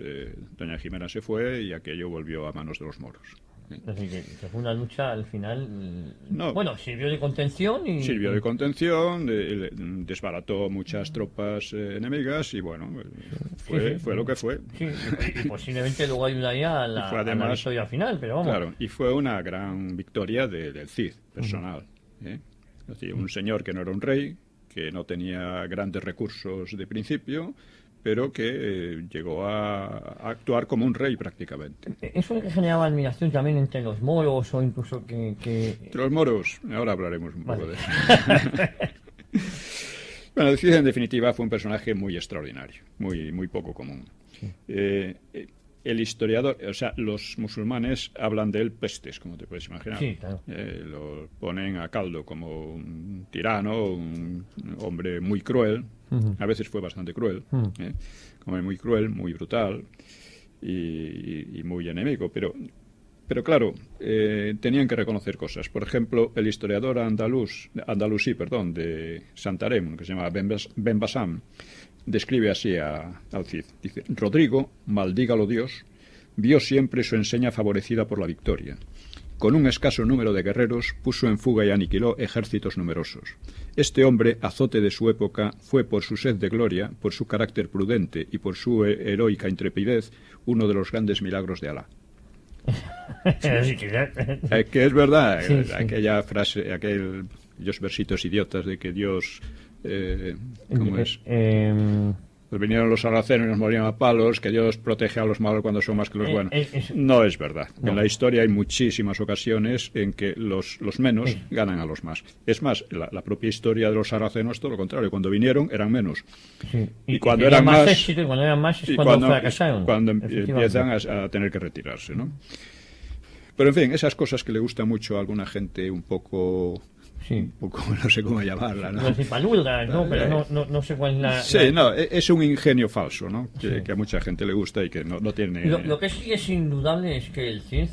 doña Jimena se fue y aquello volvió a manos de los moros. Es decir, que fue una lucha al final. Bueno, sirvió de contención y. Sirvió de contención, desbarató muchas tropas enemigas y bueno, fue lo que fue. Sí, y posiblemente luego ayudaría a la victoria final, pero vamos. Claro, y fue una gran victoria del Cid personal. Es decir, un señor que no era un rey, que no tenía grandes recursos de principio, pero que llegó a actuar como un rey prácticamente. ¿Eso es que generaba admiración también entre los moros o incluso que...? Entre los moros, ahora hablaremos un poco de eso. Bueno, el Cid en definitiva fue un personaje muy extraordinario, muy poco común. Sí. El historiador, o sea, los musulmanes hablan de él pestes, como te puedes imaginar. Sí, claro. Lo ponen a caldo como un tirano, un hombre muy cruel. A veces fue bastante cruel, como muy cruel, muy brutal y muy enemigo. Pero claro, tenían que reconocer cosas. Por ejemplo, el historiador andalusí, de Santarém, que se llama Ben Bassam, describe así al Cid. Dice: Rodrigo, maldígalo Dios, vio siempre su enseña favorecida por la victoria. Con un escaso número de guerreros, puso en fuga y aniquiló ejércitos numerosos. Este hombre, azote de su época, fue por su sed de gloria, por su carácter prudente y por su heroica intrepidez, uno de los grandes milagros de Alá. Que es verdad, aquella frase, aquellos versitos idiotas de que Dios... ¿cómo es? Pues vinieron los sarracenos y nos morían a palos, que Dios protege a los malos cuando son más que los buenos. No es verdad. No. En la historia hay muchísimas ocasiones en que los menos ganan a los más. Es más, la propia historia de los sarracenos es todo lo contrario. Cuando vinieron eran menos. Sí. Y cuando eran más... éxito, y cuando eran más es cuando fracasaron. Cuando empiezan a tener que retirarse, ¿no? Pero en fin, esas cosas que le gusta mucho a alguna gente un poco... un poco, no sé cómo llamarla, ¿no? ¿no? Pero no sé cuál es la... Sí, no, es un ingenio falso, ¿no? Que a mucha gente le gusta y que no tiene... Lo que sí es indudable es que el Cid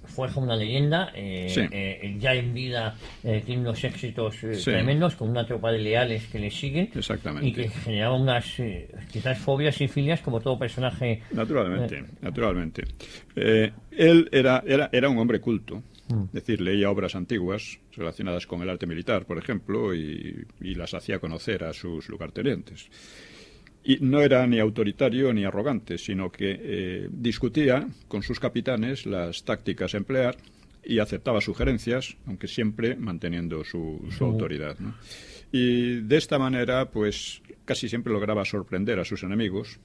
forja una leyenda, ya en vida tiene unos éxitos tremendos, con una tropa de leales que le siguen. Exactamente. Y que generaba unas quizás fobias y filias como todo personaje... Naturalmente. Él era un hombre culto. Es decir, leía obras antiguas relacionadas con el arte militar, por ejemplo, y las hacía conocer a sus lugartenientes. Y no era ni autoritario ni arrogante, sino que discutía con sus capitanes las tácticas a emplear y aceptaba sugerencias, aunque siempre manteniendo su autoridad, ¿no? Y de esta manera, pues, casi siempre lograba sorprender a sus enemigos.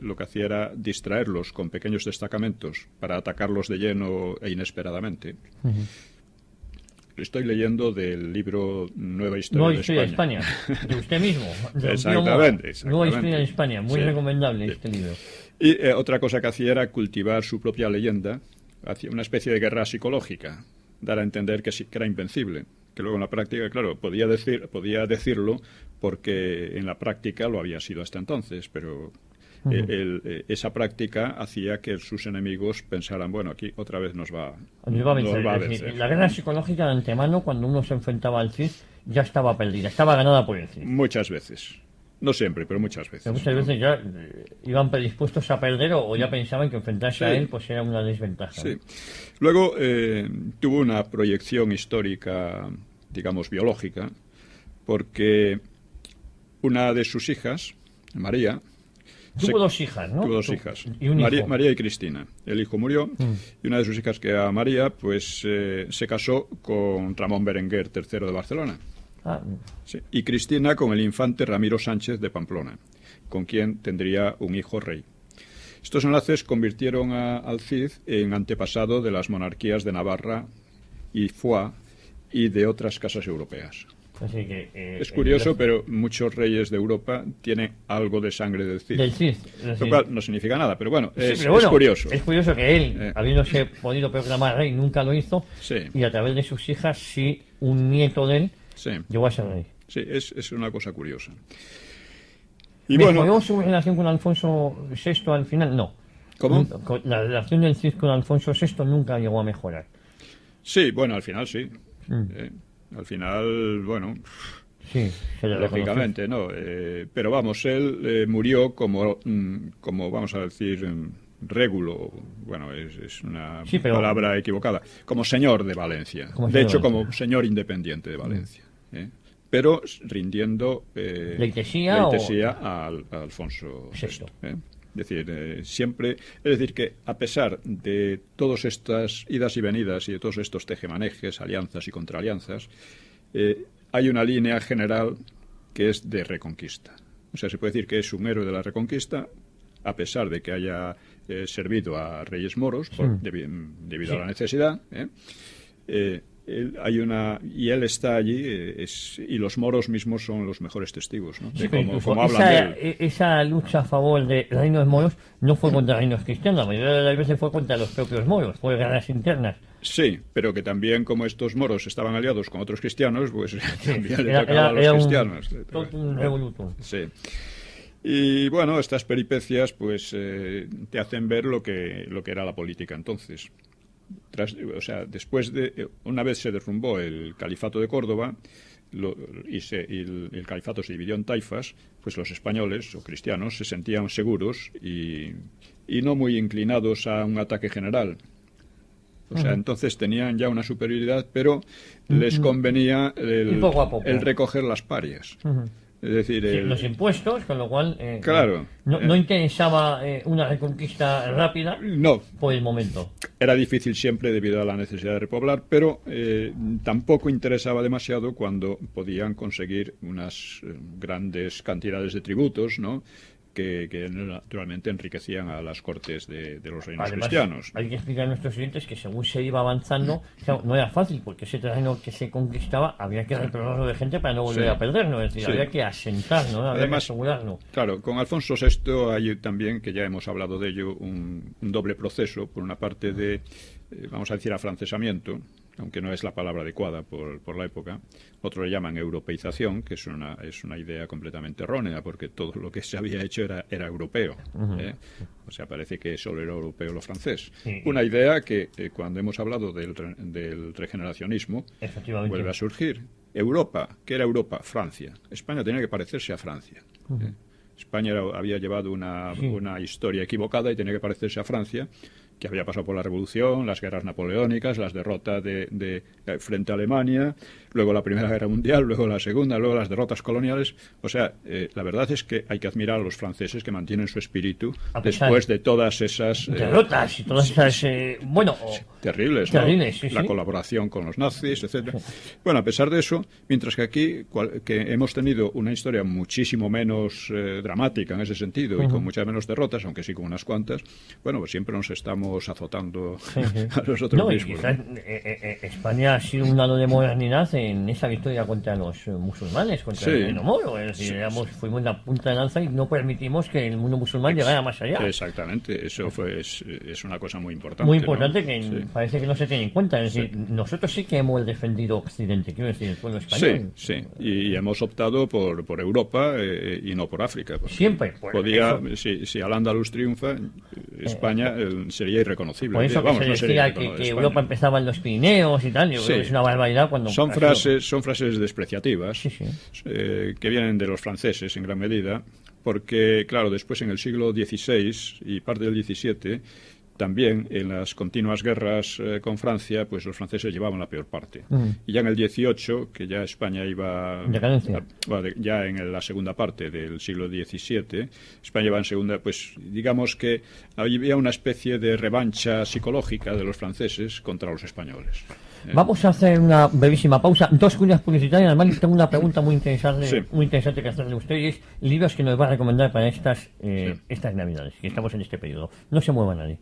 Lo que hacía era distraerlos con pequeños destacamentos para atacarlos de lleno e inesperadamente. Estoy leyendo del libro Nueva Historia de España. De usted mismo. Exactamente. Nueva Historia de España. Muy recomendable este libro. Y otra cosa que hacía era cultivar su propia leyenda. Hacía una especie de guerra psicológica. Dar a entender que era invencible. Que luego en la práctica, claro, podía decirlo porque en la práctica lo había sido hasta entonces, pero... esa práctica hacía que sus enemigos pensaran, bueno, aquí otra vez nos va a vencer. La guerra psicológica de antemano, cuando uno se enfrentaba al Cid, ya estaba perdida, estaba ganada por el Cid. Muchas veces. No siempre, pero muchas veces. Pero muchas veces ya iban predispuestos a perder o ya pensaban que enfrentarse a él pues era una desventaja. Sí. Luego tuvo una proyección histórica, digamos, biológica, porque una de sus hijas, María, Tuvo dos hijas, ¿no? Tuvo dos hijas, y un hijo. María y Cristina. El hijo murió y una de sus hijas, que era María, pues se casó con Ramón Berenguer III de Barcelona. Ah, Sí. Y Cristina con el infante Ramiro Sánchez de Pamplona, con quien tendría un hijo rey. Estos enlaces convirtieron al Cid en antepasado de las monarquías de Navarra y Foix y de otras casas europeas. así que, Es curioso, pero muchos reyes de Europa tienen algo de sangre del Cid. del Cid. Lo cual no significa nada, pero bueno, Sí, es, pero bueno, es curioso. Es curioso que él, habiéndose podido proclamar rey, nunca lo hizo, Sí. y a través de sus hijas, sí, un nieto de él Sí, llegó a ser rey. sí, es una cosa curiosa. Y ¿Mejoró bueno, su relación con Alfonso VI al final? No. ¿cómo? La relación del Cid con Alfonso VI nunca llegó a mejorar. Sí, bueno, al final sí. Al final, bueno, Sí, se le reconoció. lógicamente, ¿no? Pero vamos, él murió como, vamos a decir, régulo, bueno, es una Sí, pero- palabra equivocada, como señor de Valencia. Como De señor hecho, de como señor independiente de Valencia. Pero rindiendo Leitesía a Alfonso VI. Sexto. Es decir, siempre, es decir, que a pesar de todas estas idas y venidas y de todos estos tejemanejes, alianzas y contraalianzas, hay una línea general que es de reconquista. O sea, se puede decir que es un héroe de la reconquista, a pesar de que haya servido a reyes moros debido a la necesidad. Él está allí y los moros mismos son los mejores testigos, ¿no? Sí, De pero cómo incluso hablan de él. esa lucha a favor de reinos moros no fue contra reinos cristianos, la mayoría de las veces fue contra los propios moros, fue guerras internas. Sí, pero que también como estos moros estaban aliados con otros cristianos, pues también le Era- tocaba a los era cristianos. todo un revolutum. Sí. Y bueno, estas peripecias pues te hacen ver lo que era la política entonces. O sea, después de una vez se derrumbó el califato de Córdoba y el califato se dividió en taifas, pues los españoles o cristianos se sentían seguros y no muy inclinados a un ataque general. O sea, entonces tenían ya una superioridad, pero les convenía Y poco a poco. el recoger las parias. Es decir, Sí, los impuestos, con lo cual Claro. no interesaba una reconquista rápida no, por el momento. era difícil siempre debido a la necesidad de repoblar, pero tampoco interesaba demasiado cuando podían conseguir unas grandes cantidades de tributos, ¿no? Que naturalmente enriquecían a las cortes de los reinos Además, cristianos. hay que explicar a nuestros oyentes que según se iba avanzando, claro, no era fácil, porque ese terreno que se conquistaba había que retornarlo de gente para no volver Sí. a perderlo, es decir, Sí. había que asentarlo, ¿no? Había Además, que asegurarlo. Claro, con Alfonso VI hay también, que ya hemos hablado de ello, un doble proceso. Por una parte de, vamos a decir, afrancesamiento, aunque no es la palabra adecuada por la época. Otros le llaman europeización, que es una idea completamente errónea, porque todo lo que se había hecho era europeo. O sea, parece que solo era europeo lo francés. Sí. Una idea que, cuando hemos hablado del regeneracionismo, Efectivamente. vuelve a surgir. Europa, ¿qué era Europa? Francia. España tenía que parecerse a Francia. España había llevado una historia equivocada y tenía que parecerse a Francia, que había pasado por la Revolución, las guerras napoleónicas, las derrotas frente a Alemania, luego la Primera Guerra Mundial, luego la Segunda, luego las derrotas coloniales. O sea, la verdad es que hay que admirar a los franceses que mantienen su espíritu A pesar después de todas esas derrotas y todas esas terribles, ¿no? terribles, sí, La sí. colaboración con los nazis, etcétera. Bueno, a pesar de eso, mientras que aquí que hemos tenido una historia muchísimo menos dramática en ese sentido y con muchas menos derrotas, aunque sí con unas cuantas, bueno, pues siempre nos estamos azotando a nosotros No, y mismos. quizás España ha sido un halo de modernidad en esa victoria contra los musulmanes, contra el reino moro. Es decir, fuimos la punta de lanza y no permitimos que el mundo musulmán llegara más allá. Exactamente, eso es una cosa muy importante. Muy importante, ¿no? que parece que no se tiene en cuenta. Es decir, nosotros sí que hemos defendido Occidente, quiero decir, el pueblo español. Sí, y hemos optado por Europa y no por África. Siempre. Si Al-Ándalus triunfa, España sería irreconocible. Por eso Vamos, que no se sería decía que España. Europa empezaba en los Pirineos y tal. Yo creo que es una barbaridad cuando... Son frases despreciativas Sí, sí. que vienen de los franceses en gran medida, porque, claro, después en el siglo XVI y parte del XVII también en las continuas guerras con Francia, pues los franceses llevaban la peor parte. Y ya en el 18, que ya España iba ya en la segunda parte del siglo XVII, España iba en segunda, pues digamos que había una especie de revancha psicológica de los franceses contra los españoles. Vamos a hacer una brevísima pausa, 2 cuñas publicitarias. Además, tengo una pregunta muy interesante, Sí. muy interesante que hacerle a usted, y es libros que nos va a recomendar para estas Navidades, que estamos en este periodo. No se mueva nadie.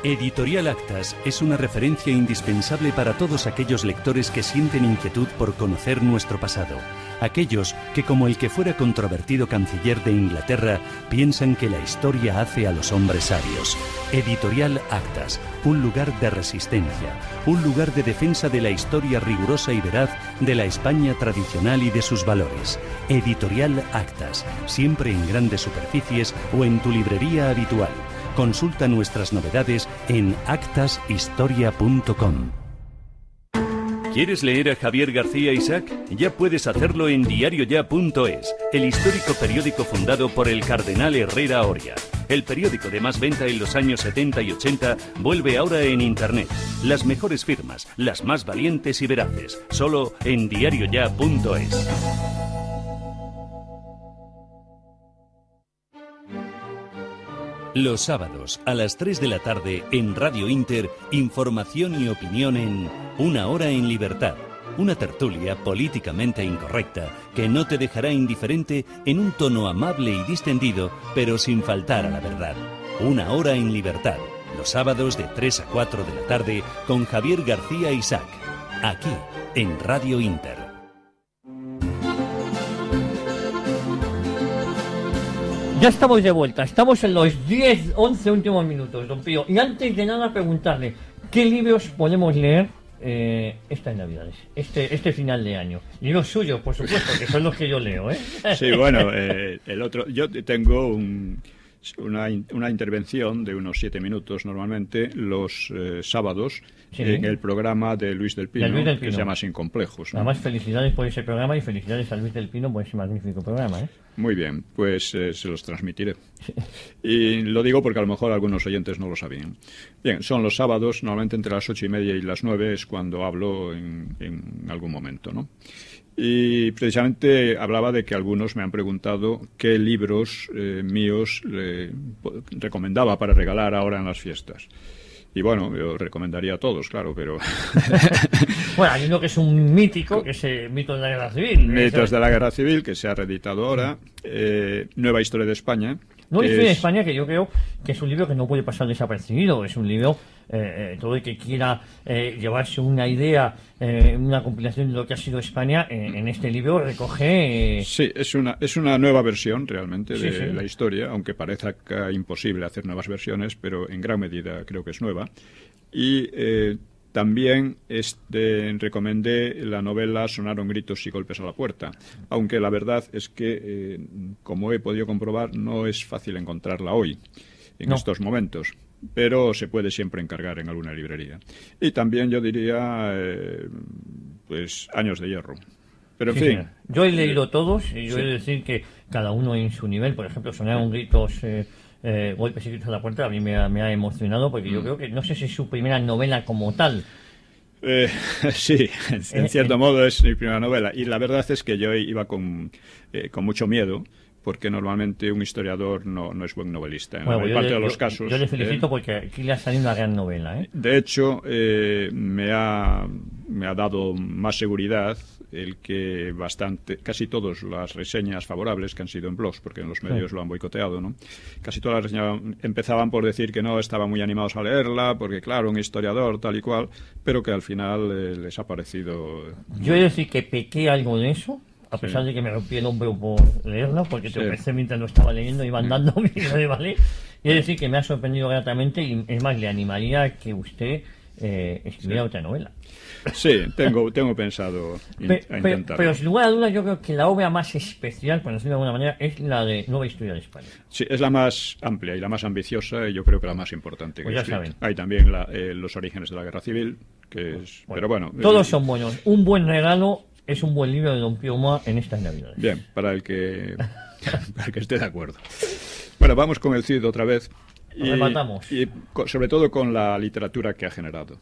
Editorial Actas es una referencia indispensable para todos aquellos lectores que sienten inquietud por conocer nuestro pasado. Aquellos que, como el que fuera controvertido canciller de Inglaterra, piensan que la historia hace a los hombres sabios. Editorial Actas, un lugar de resistencia, un lugar de defensa de la historia rigurosa y veraz de la España tradicional y de sus valores. Editorial Actas, siempre en grandes superficies o en tu librería habitual. Consulta nuestras novedades en actashistoria.com. ¿Quieres leer a Javier García Isaac? Ya puedes hacerlo en diarioya.es, el histórico periódico fundado por el cardenal Herrera Oria. El periódico de más venta en los años 70 y 80 vuelve ahora en Internet. Las mejores firmas, las más valientes y veraces, solo en diarioya.es. Los sábados a las 3 de la tarde en Radio Inter, información y opinión en Una Hora en Libertad. Una tertulia políticamente incorrecta que no te dejará indiferente en un tono amable y distendido, pero sin faltar a la verdad. Una Hora en Libertad. Los sábados de 3 a 4 de la tarde con Javier García Isaac. Aquí, en Radio Inter. Ya estamos de vuelta, estamos en los 10-11 últimos minutos, don Pío. Y antes de nada preguntarle, ¿qué libros podemos leer estas Navidades, este final de año? Libros suyos, por supuesto, que son los que yo leo, ¿eh? Sí, bueno, el otro, yo tengo una intervención de unos 7 minutos normalmente los sábados, Sí. en el programa de Luis del Pino, que se llama Sin Complejos, ¿no? Además, felicidades por ese programa y felicidades a Luis del Pino por ese magnífico programa, ¿eh? Muy bien, pues se los transmitiré. Y lo digo porque a lo mejor algunos oyentes no lo sabían. Bien, son los sábados, normalmente entre las 8:30 y las 9 es cuando hablo en algún momento, ¿no? Y precisamente hablaba de que algunos me han preguntado qué libros míos recomendaba para regalar ahora en las fiestas. Y bueno, yo recomendaría a todos, claro, pero... Bueno, hay uno que es un mítico, que es Mitos de la Guerra Civil. Mitos de la Guerra Civil, que se ha reeditado ahora. Nueva Historia de España. Nueva Historia de España, que yo creo que es un libro que no puede pasar desapercibido. Es un libro, todo el que quiera llevarse una idea, una compilación de lo que ha sido España, en este libro recoge... Sí, es una nueva versión realmente de Sí. la historia, aunque parezca imposible hacer nuevas versiones, pero en gran medida creo que es nueva. Y también recomendé la novela Sonaron gritos y golpes a la puerta, aunque la verdad es que, como he podido comprobar, no es fácil encontrarla hoy, en estos momentos, pero se puede siempre encargar en alguna librería. Y también yo diría, pues, Años de Hierro. Pero en Sí, fin. señor. Yo he leído todos y yo he de decir que cada uno en su nivel. Por ejemplo, Sonaron gritos... Golpes y gritos a la puerta a mí me ha emocionado porque yo creo que no sé si es su primera novela como tal. Sí, en cierto modo es mi primera novela y la verdad es que yo iba con mucho miedo porque normalmente un historiador no es buen novelista en la mayor parte de los casos. Yo le felicito porque aquí le ha salido una gran novela, ¿eh? De hecho, me ha dado más seguridad el que casi todas las reseñas favorables que han sido en blogs, porque en los medios lo han boicoteado, ¿no? Casi todas las reseñas empezaban por decir que no estaban muy animados a leerla, porque claro, un historiador tal y cual, pero que al final les ha parecido... Yo he de decir que pequé algo de eso, a pesar de que me rompí el hombro por leerlo, porque te ofrecé mientras lo estaba leyendo, iba andando de vale. Y es decir que me ha sorprendido gratamente y es más, le animaría a que usted escribiera otra novela. Sí, tengo pensado intentarlo. Pero sin lugar a dudas yo creo que la obra más especial, por decirlo de alguna manera, es la de Nueva Historia de España. Sí, es la más amplia y la más ambiciosa y yo creo que la más importante. Pues ya saben. Hay también Los orígenes de la Guerra Civil, que es... Bueno, pero bueno... todos son buenos. Un buen regalo es un buen libro de don Pío Moa en estas Navidades. Bien, para el que esté de acuerdo. Bueno, vamos con el Cid otra vez. rematamos. Y sobre todo con la literatura que ha generado.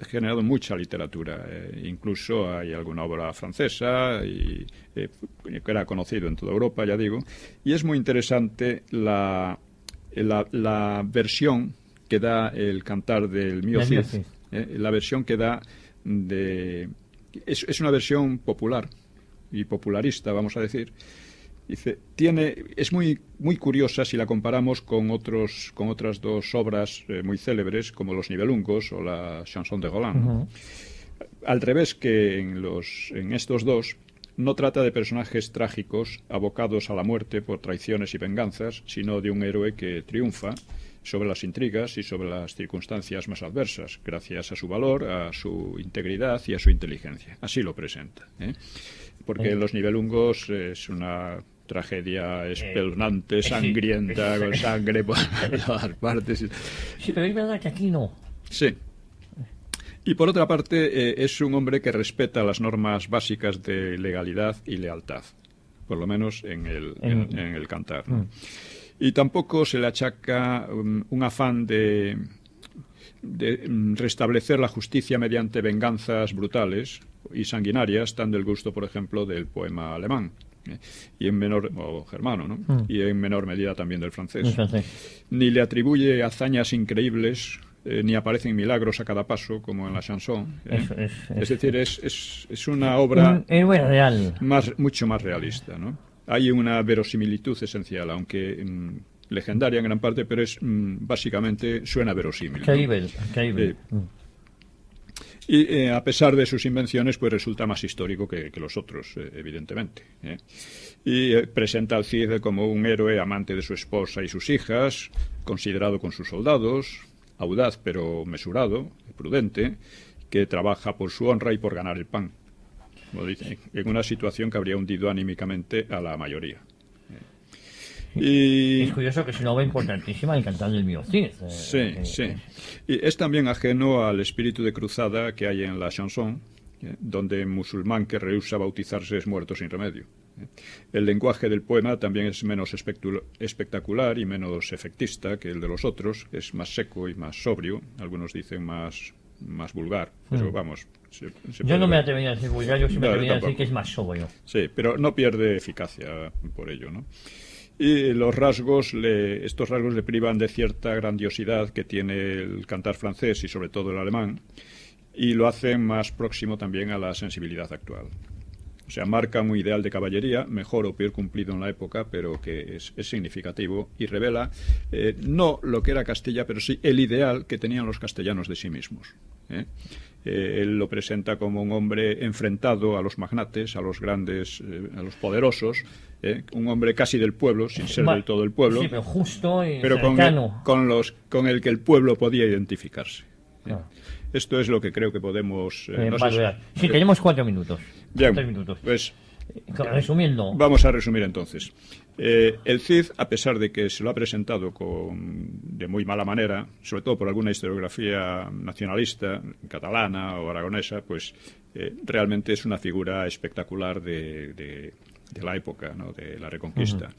Generado mucha literatura. Incluso hay alguna obra francesa que era conocido en toda Europa, ya digo. Y es muy interesante la versión que da el cantar del Mío Cid. La versión que da es una versión popular y popularista, vamos a decir. Dice, es muy curiosa si la comparamos con otras dos obras muy célebres como Los Nibelungos o la Chanson de Roland. Al revés que en estos dos, no trata de personajes trágicos abocados a la muerte por traiciones y venganzas, sino de un héroe que triunfa sobre las intrigas y sobre las circunstancias más adversas, gracias a su valor, a su integridad y a su inteligencia. Así lo presenta, porque Los Nibelungos es una tragedia espeluznante, sangrienta, con sangre por todas partes. Sí, pero es verdad que aquí no. Sí. Y por otra parte, es un hombre que respeta las normas básicas de legalidad y lealtad, por lo menos en el cantar, ¿no? Y tampoco se le achaca un afán de restablecer la justicia mediante venganzas brutales y sanguinarias, tan del gusto, por ejemplo, del poema alemán. Y en menor o germano, ¿no? Y en menor medida también del francés. Ni le atribuye hazañas increíbles, ni aparecen milagros a cada paso como en la chanson. Es decir, es una obra un héroe real, mucho más realista, ¿no? Hay una verosimilitud esencial, aunque legendaria en gran parte, pero básicamente suena verosímil, creíble. Y a pesar de sus invenciones, pues resulta más histórico que los otros, evidentemente. Y presenta al Cid como un héroe amante de su esposa y sus hijas, considerado con sus soldados, audaz pero mesurado, prudente, que trabaja por su honra y por ganar el pan, como dicen, en una situación que habría hundido anímicamente a la mayoría. Y es curioso que es una obra importantísima el cantar del Mío Cid. Sí. Y es también ajeno al espíritu de cruzada que hay en la chanson, donde un musulmán que rehúsa bautizarse es muerto sin remedio. El lenguaje del poema también es menos espectacular y menos efectista que el de los otros, es más seco y más sobrio, algunos dicen más vulgar, pero vamos... Yo no me atrevería a decir vulgar, yo sí me atrevería a decir que es más sobrio. Sí, pero no pierde eficacia por ello, ¿no? Y estos rasgos le privan de cierta grandiosidad que tiene el cantar francés y sobre todo el alemán, y lo hacen más próximo también a la sensibilidad actual. O sea, marca un ideal de caballería, mejor o peor cumplido en la época, pero que es significativo y revela no lo que era Castilla, pero sí el ideal que tenían los castellanos de sí mismos. Él lo presenta como un hombre enfrentado a los magnates, a los grandes, a los poderosos, un hombre casi del pueblo, sin ser del todo el pueblo, sí, pero justo y pero con el que el pueblo podía identificarse. Esto es lo que creo que podemos valorar. Sí, tenemos 4 minutos. Bien, 3 minutos. Pues resumiendo. Vamos a resumir entonces. El Cid, a pesar de que se lo ha presentado de muy mala manera, sobre todo por alguna historiografía nacionalista, catalana o aragonesa, pues realmente es una figura espectacular de la época, ¿no? De la Reconquista.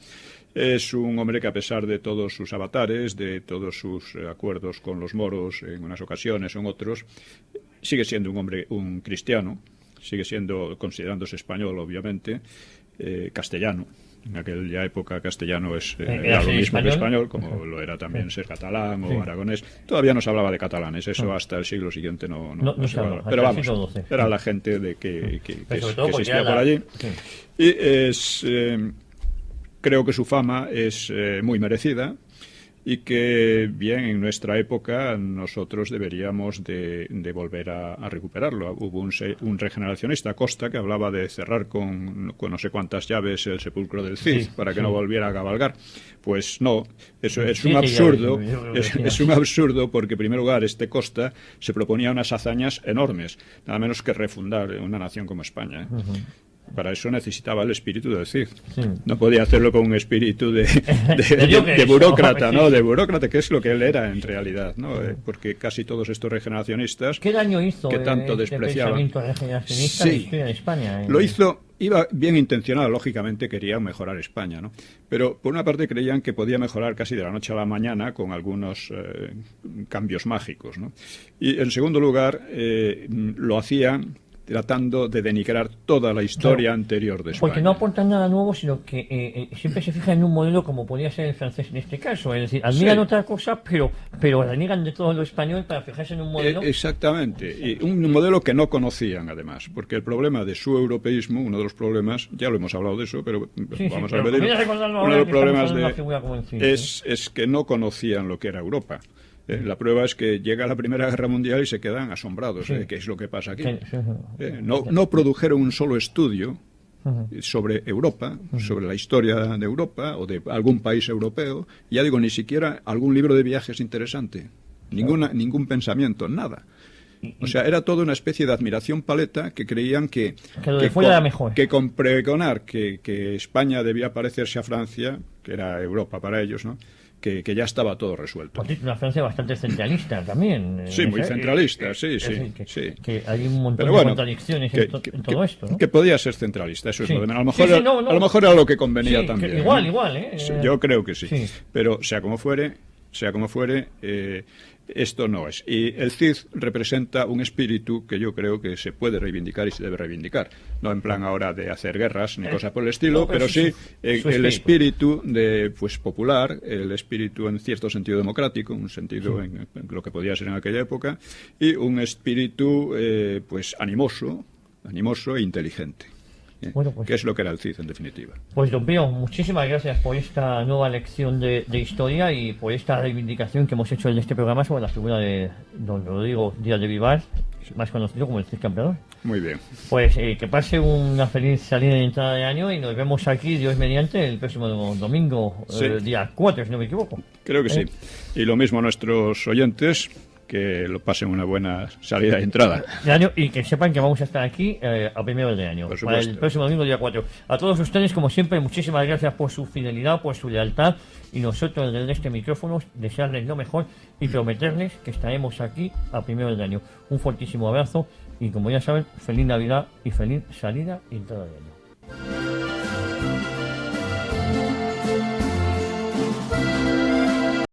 Es un hombre que, a pesar de todos sus avatares, de todos sus acuerdos con los moros en unas ocasiones o en otros, sigue siendo un cristiano, sigue considerándose español, obviamente, castellano. En aquella época castellano era lo mismo que español, como lo era también ser catalán o aragonés. Todavía no se hablaba de catalanes, eso hasta el siglo siguiente no se hablaba. Pero vamos, era la gente que existía por allí. Y creo que su fama es muy merecida y que, bien, en nuestra época nosotros deberíamos de volver a recuperarlo. Hubo un regeneracionista, Costa, que hablaba de cerrar con no sé cuántas llaves el sepulcro del Cid para que no volviera a cabalgar. Pues no, eso es un absurdo, es un absurdo porque, en primer lugar, Costa se proponía unas hazañas enormes, nada menos que refundar una nación como España. Para eso necesitaba el espíritu del Cid. No podía hacerlo con un espíritu de burócrata, ¿no? De burócrata, que es lo que él era en realidad, ¿no? Porque casi todos estos regeneracionistas ¿Qué daño hizo que tanto despreciaban pensamiento regeneracionista en España? Lo hizo iba bien intencionada, lógicamente querían mejorar España, ¿no? Pero por una parte creían que podía mejorar casi de la noche a la mañana con algunos cambios mágicos, ¿no? Y en segundo lugar, lo hacían tratando de denigrar toda la historia anterior de España. Porque no aportan nada nuevo, sino que siempre se fijan en un modelo como podría ser el francés en este caso. Es decir, admiran otra cosa, pero reniegan de todo lo español para fijarse en un modelo. Exactamente. Y un modelo que no conocían, además. Porque el problema de su europeísmo, uno de los problemas, ya lo hemos hablado de eso, pero vamos a repetir. Uno de los problemas es que no conocían lo que era Europa. La prueba es que llega la Primera Guerra Mundial y se quedan asombrados de qué es lo que pasa aquí. No produjeron un solo estudio sobre Europa, sobre la historia de Europa o de algún país europeo. Ya digo, ni siquiera algún libro de viajes interesante. Ningún pensamiento, nada. O sea, era toda una especie de admiración paleta que creían que lo de fuera era mejor. Que con pregonar que España debía parecerse a Francia, que era Europa para ellos, ¿no?, que ya estaba todo resuelto. Una Francia bastante centralista también. Sí, muy centralista, sí. Que hay un montón de contradicciones en todo esto, ¿no? Que podía ser centralista, eso es lo de menos. A lo mejor era lo que convenía también. Igual, Yo creo que sí. Pero sea como fuere, esto no es. Y el Cid representa un espíritu que yo creo que se puede reivindicar y se debe reivindicar. No en plan ahora de hacer guerras ni cosas por el estilo, pero sí el espíritu popular, el espíritu en cierto sentido democrático, un sentido en lo que podía ser en aquella época, y un espíritu animoso e inteligente. ¿Qué es lo que era el Cid, en definitiva? Pues, don Pío, muchísimas gracias por esta nueva lección de historia y por esta reivindicación que hemos hecho en este programa sobre la figura de don Rodrigo Díaz de Vivar, más conocido como el Cid Campeador. Muy bien. Pues que pase una feliz salida y entrada de año y nos vemos aquí, Dios mediante, el próximo domingo, día 4, si no me equivoco. Creo que sí. Y lo mismo a nuestros oyentes, que lo pasen una buena salida y entrada. Y que sepan que vamos a estar aquí a primeros de año, para el próximo domingo, día 4. A todos ustedes, como siempre, muchísimas gracias por su fidelidad, por su lealtad, y nosotros desde este micrófono desearles lo mejor y prometerles que estaremos aquí a primeros de año. Un fortísimo abrazo y, como ya saben, feliz Navidad y feliz salida y entrada de año.